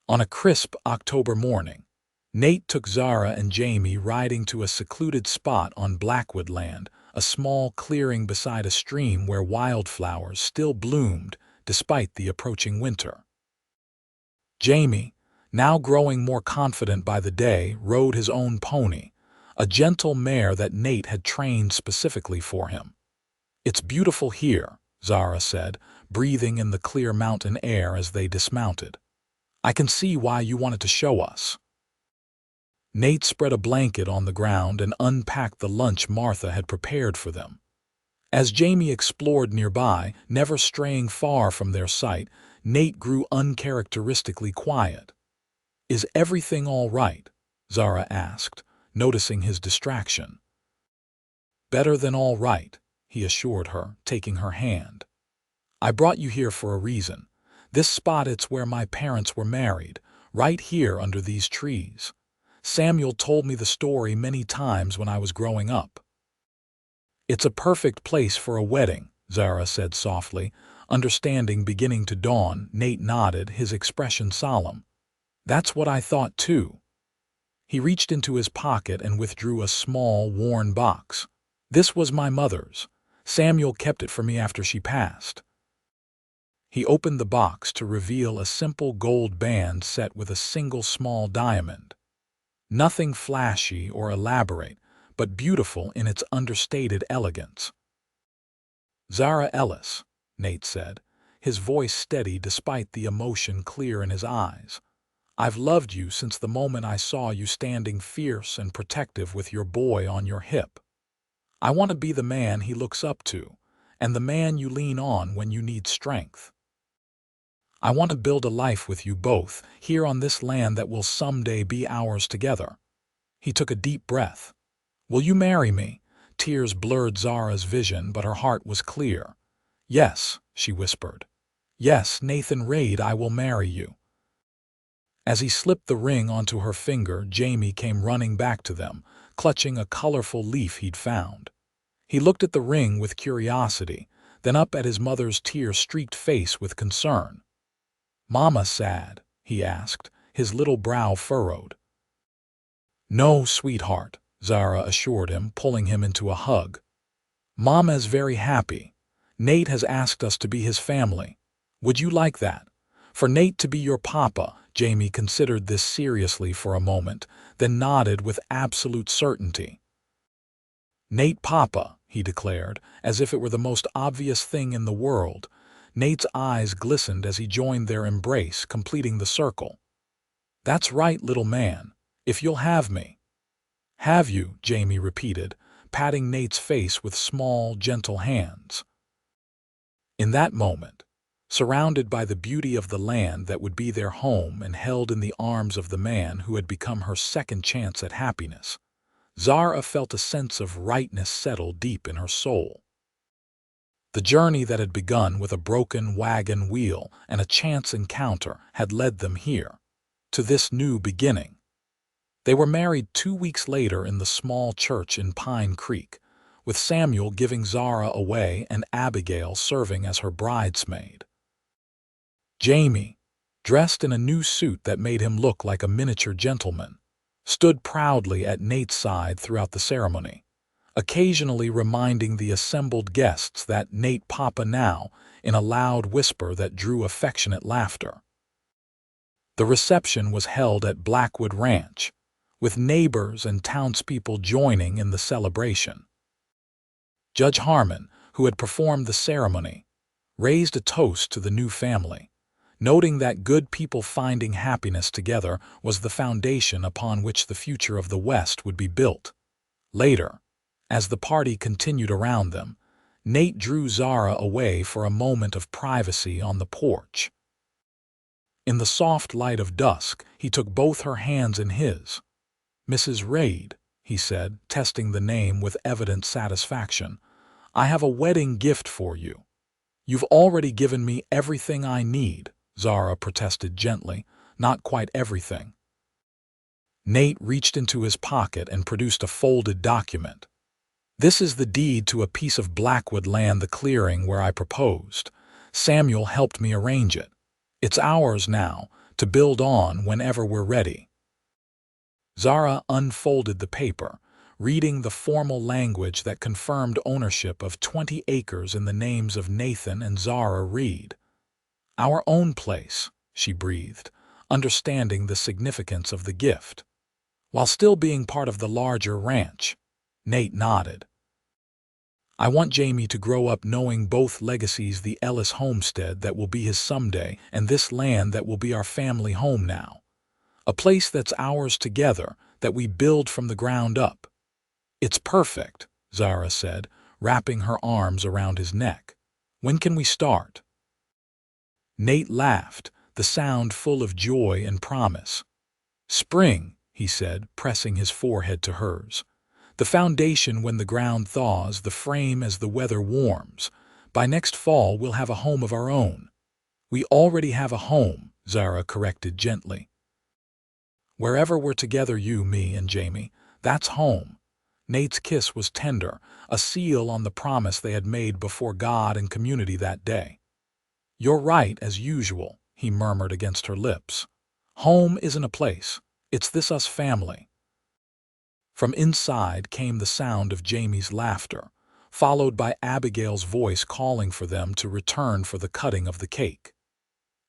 [SPEAKER 1] On a crisp October morning, Nate took Zara and Jamie riding to a secluded spot on Blackwood land, a small clearing beside a stream where wildflowers still bloomed despite the approaching winter. Jamie, now growing more confident by the day, rode his own pony, a gentle mare that Nate had trained specifically for him. "It's beautiful here," Zara said, breathing in the clear mountain air as they dismounted. "I can see why you wanted to show us." Nate spread a blanket on the ground and unpacked the lunch Martha had prepared for them. As Jamie explored nearby, never straying far from their sight, Nate grew uncharacteristically quiet. "Is everything all right?" Zara asked, noticing his distraction. "Better than all right," he assured her, taking her hand. "I brought you here for a reason. This spot, it's where my parents were married, right here under these trees. Samuel told me the story many times when I was growing up. It's a perfect place for a wedding, Zara said softly, understanding beginning to dawn. Nate nodded, his expression solemn. That's what I thought too. He reached into his pocket and withdrew a small, worn box. This was my mother's. Samuel kept it for me after she passed. He opened the box to reveal a simple gold band set with a single small diamond. Nothing flashy or elaborate, but beautiful in its understated elegance. Zara Ellis, Nate said, his voice steady despite the emotion clear in his eyes. I've loved you since the moment I saw you standing fierce and protective with your boy on your hip. I want to be the man he looks up to, and the man you lean on when you need strength. I want to build a life with you both, here on this land that will someday be ours together. He took a deep breath. Will you marry me? Tears blurred Zara's vision, but her heart was clear. Yes, she whispered. Yes, Nathan Raid, I will marry you. As he slipped the ring onto her finger, Jamie came running back to them, clutching a colorful leaf he'd found. He looked at the ring with curiosity, then up at his mother's tear-streaked face with concern. Mama sad? He asked, his little brow furrowed. No, sweetheart, Zara assured him, pulling him into a hug. Mama's very happy. Nate has asked us to be his family. Would you like that? For Nate to be your papa? Jamie considered this seriously for a moment, then nodded with absolute certainty. Nate papa, he declared, as if it were the most obvious thing in the world. Nate's eyes glistened as he joined their embrace, completing the circle. That's right, little man, if you'll have me. Have you? Jamie repeated, patting Nate's face with small, gentle hands. In that moment, surrounded by the beauty of the land that would be their home and held in the arms of the man who had become her second chance at happiness, Zara felt a sense of rightness settle deep in her soul. The journey that had begun with a broken wagon wheel and a chance encounter had led them here, to this new beginning. They were married 2 weeks later in the small church in Pine Creek, with Samuel giving Zara away and Abigail serving as her bridesmaid. Jamie, dressed in a new suit that made him look like a miniature gentleman, stood proudly at Nate's side throughout the ceremony, occasionally reminding the assembled guests that Nate papa now, in a loud whisper that drew affectionate laughter. The reception was held at Blackwood Ranch, with neighbors and townspeople joining in the celebration. Judge Harmon, who had performed the ceremony, raised a toast to the new family, noting that good people finding happiness together was the foundation upon which the future of the West would be built. Later, as the party continued around them, Nate drew Zara away for a moment of privacy on the porch. In the soft light of dusk, he took both her hands in his. Mrs. Raid, he said, testing the name with evident satisfaction, I have a wedding gift for you. You've already given me everything I need, Zara protested gently, not quite everything. Nate reached into his pocket and produced a folded document. This is the deed to a piece of Blackwood land, the clearing where I proposed. Samuel helped me arrange it. It's ours now, to build on whenever we're ready. Zara unfolded the paper, reading the formal language that confirmed ownership of 20 acres in the names of Nathan and Zara Reed. Our own place, she breathed, understanding the significance of the gift. While still being part of the larger ranch, Nate nodded. I want Jamie to grow up knowing both legacies, the Ellis homestead that will be his someday and this land that will be our family home now. A place that's ours together, that we build from the ground up. It's perfect, Zara said, wrapping her arms around his neck. When can we start? Nate laughed, the sound full of joy and promise. Spring, he said, pressing his forehead to hers. The foundation when the ground thaws, the frame as the weather warms. By next fall we'll have a home of our own. We already have a home, Zara corrected gently. Wherever we're together, you, me, and Jamie, that's home. Nate's kiss was tender, a seal on the promise they had made before God and community that day. You're right, as usual, he murmured against her lips. Home isn't a place. It's this us family. From inside came the sound of Jamie's laughter, followed by Abigail's voice calling for them to return for the cutting of the cake.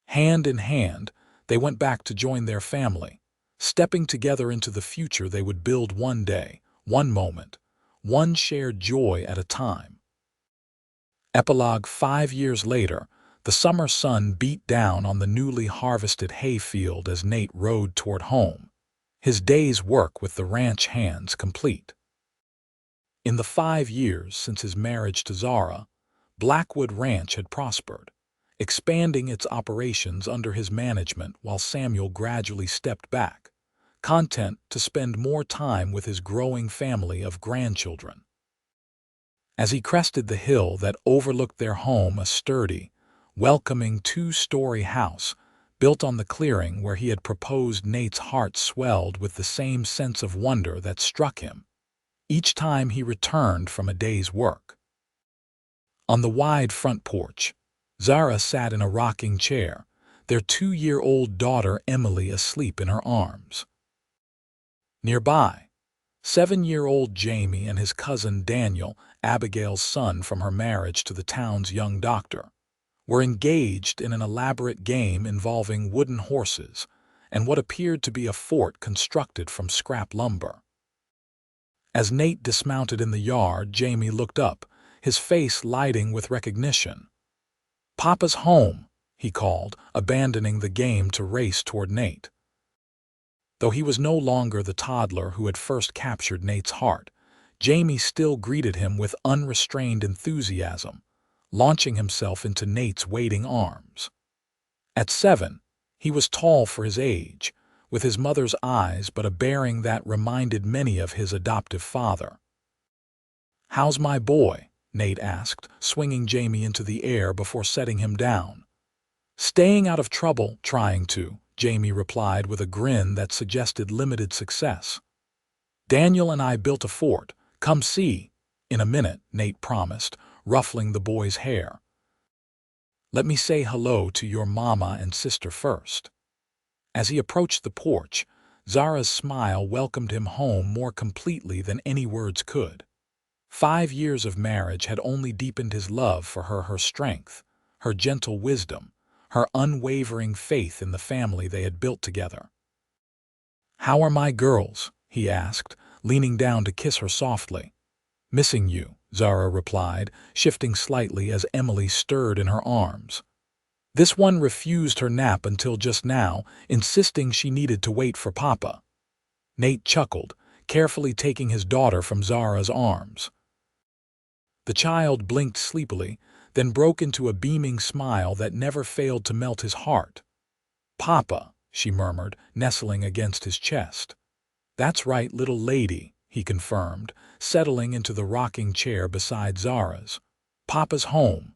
[SPEAKER 1] Hand in hand, they went back to join their family, stepping together into the future they would build one day, one moment, one shared joy at a time. Epilogue: 5 years later, the summer sun beat down on the newly harvested hayfield as Nate rode toward home, his day's work with the ranch hands complete. In the 5 years since his marriage to Zara, Blackwood Ranch had prospered, expanding its operations under his management while Samuel gradually stepped back, content to spend more time with his growing family of grandchildren. As he crested the hill that overlooked their home, a sturdy, welcoming 2-story house built on the clearing where he had proposed, Nate's heart swelled with the same sense of wonder that struck him each time he returned from a day's work. On the wide front porch, Zara sat in a rocking chair, their 2-year-old daughter Emily asleep in her arms. Nearby, 7-year-old Jamie and his cousin Daniel, Abigail's son from her marriage to the town's young doctor, were engaged in an elaborate game involving wooden horses and what appeared to be a fort constructed from scrap lumber. As Nate dismounted in the yard, Jamie looked up, his face lighting with recognition. "Papa's home," he called, abandoning the game to race toward Nate. Though he was no longer the toddler who had first captured Nate's heart, Jamie still greeted him with unrestrained enthusiasm, launching himself into Nate's waiting arms. At 7, he was tall for his age, with his mother's eyes but a bearing that reminded many of his adoptive father. "How's my boy?" Nate asked, swinging Jamie into the air before setting him down. "Staying out of trouble, trying to," Jamie replied with a grin that suggested limited success. "Daniel and I built a fort. Come see." "In a minute," Nate promised, ruffling the boy's hair. "Let me say hello to your mama and sister first." As he approached the porch, Zara's smile welcomed him home more completely than any words could. 5 years of marriage had only deepened his love for her, her strength, her gentle wisdom, her unwavering faith in the family they had built together. "How are my girls?" he asked, leaning down to kiss her softly. "Missing you," Zara replied, shifting slightly as Emily stirred in her arms. This one refused her nap until just now, insisting she needed to wait for Papa. Nate chuckled, carefully taking his daughter from Zara's arms. The child blinked sleepily, then broke into a beaming smile that never failed to melt his heart. "Papa," she murmured, nestling against his chest. "That's right, little lady," he confirmed, settling into the rocking chair beside Zara's. "Papa's home."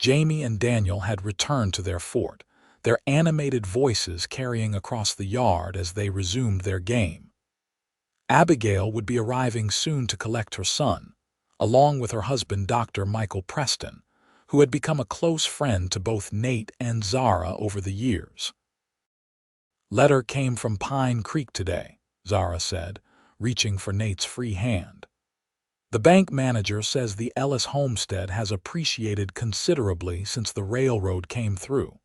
[SPEAKER 1] Jamie and Daniel had returned to their fort, their animated voices carrying across the yard as they resumed their game. Abigail would be arriving soon to collect her son, along with her husband Dr. Michael Preston, who had become a close friend to both Nate and Zara over the years. "Letter came from Pine Creek today," Zara said, reaching for Nate's free hand. "The bank manager says the Ellis homestead has appreciated considerably since the railroad came through.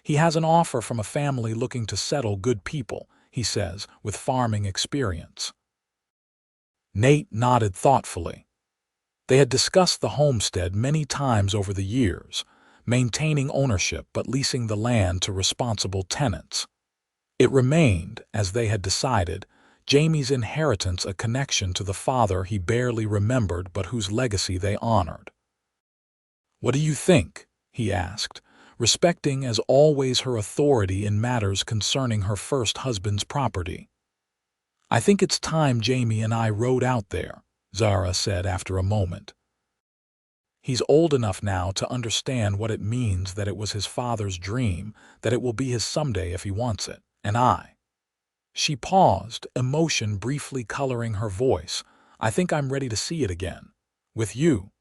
[SPEAKER 1] He has an offer from a family looking to settle, good people, he says, with farming experience." Nate nodded thoughtfully. They had discussed the homestead many times over the years, maintaining ownership but leasing the land to responsible tenants. It remained, as they had decided, Jamie's inheritance, a connection to the father he barely remembered but whose legacy they honored. "What do you think?" he asked, respecting as always her authority in matters concerning her first husband's property. "I think it's time Jamie and I rode out there," Zara said after a moment. He's old enough now to understand what it means, that it was his father's dream, that it will be his someday if he wants it. And I. She paused, emotion briefly coloring her voice. I think I'm ready to see it again. With you.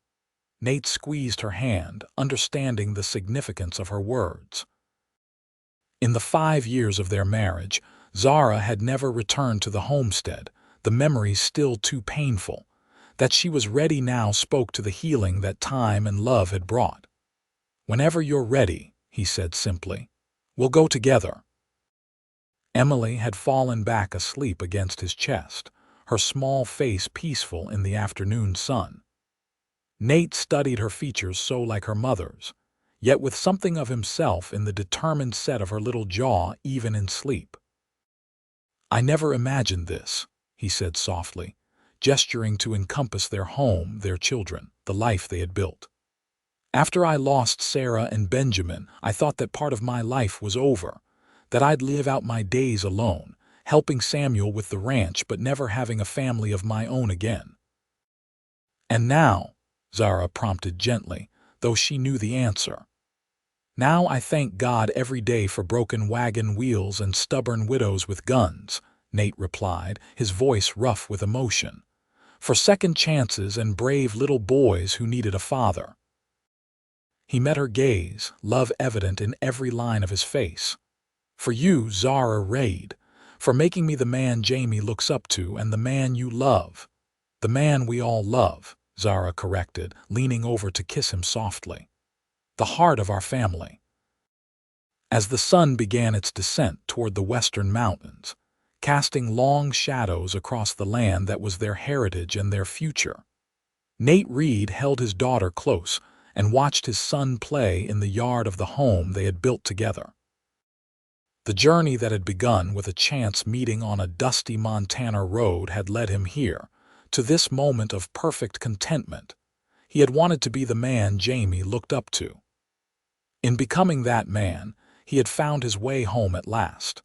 [SPEAKER 1] Nate squeezed her hand, understanding the significance of her words. In the 5 years of their marriage, Zara had never returned to the homestead, the memories still too painful. That she was ready now spoke to the healing that time and love had brought. Whenever you're ready, he said simply. We'll go together. Emily had fallen back asleep against his chest, her small face peaceful in the afternoon sun. Nate studied her features so like her mother's, yet with something of himself in the determined set of her little jaw even in sleep. I never imagined this, he said softly, gesturing to encompass their home, their children, the life they had built. After I lost Sarah and Benjamin, I thought that part of my life was over, that I'd live out my days alone, helping Samuel with the ranch but never having a family of my own again. And now, Zara prompted gently, though she knew the answer. Now I thank God every day for broken wagon wheels and stubborn widows with guns, Nate replied, his voice rough with emotion. For second chances and brave little boys who needed a father. He met her gaze, love evident in every line of his face. For you, Zara Raid, for making me the man Jamie looks up to and the man you love. The man we all love, Zara corrected, leaning over to kiss him softly. The heart of our family. As the sun began its descent toward the western mountains, casting long shadows across the land that was their heritage and their future, Nate Reed held his daughter close and watched his son play in the yard of the home they had built together. The journey that had begun with a chance meeting on a dusty Montana road had led him here, to this moment of perfect contentment. He had wanted to be the man Jamie looked up to. In becoming that man, he had found his way home at last.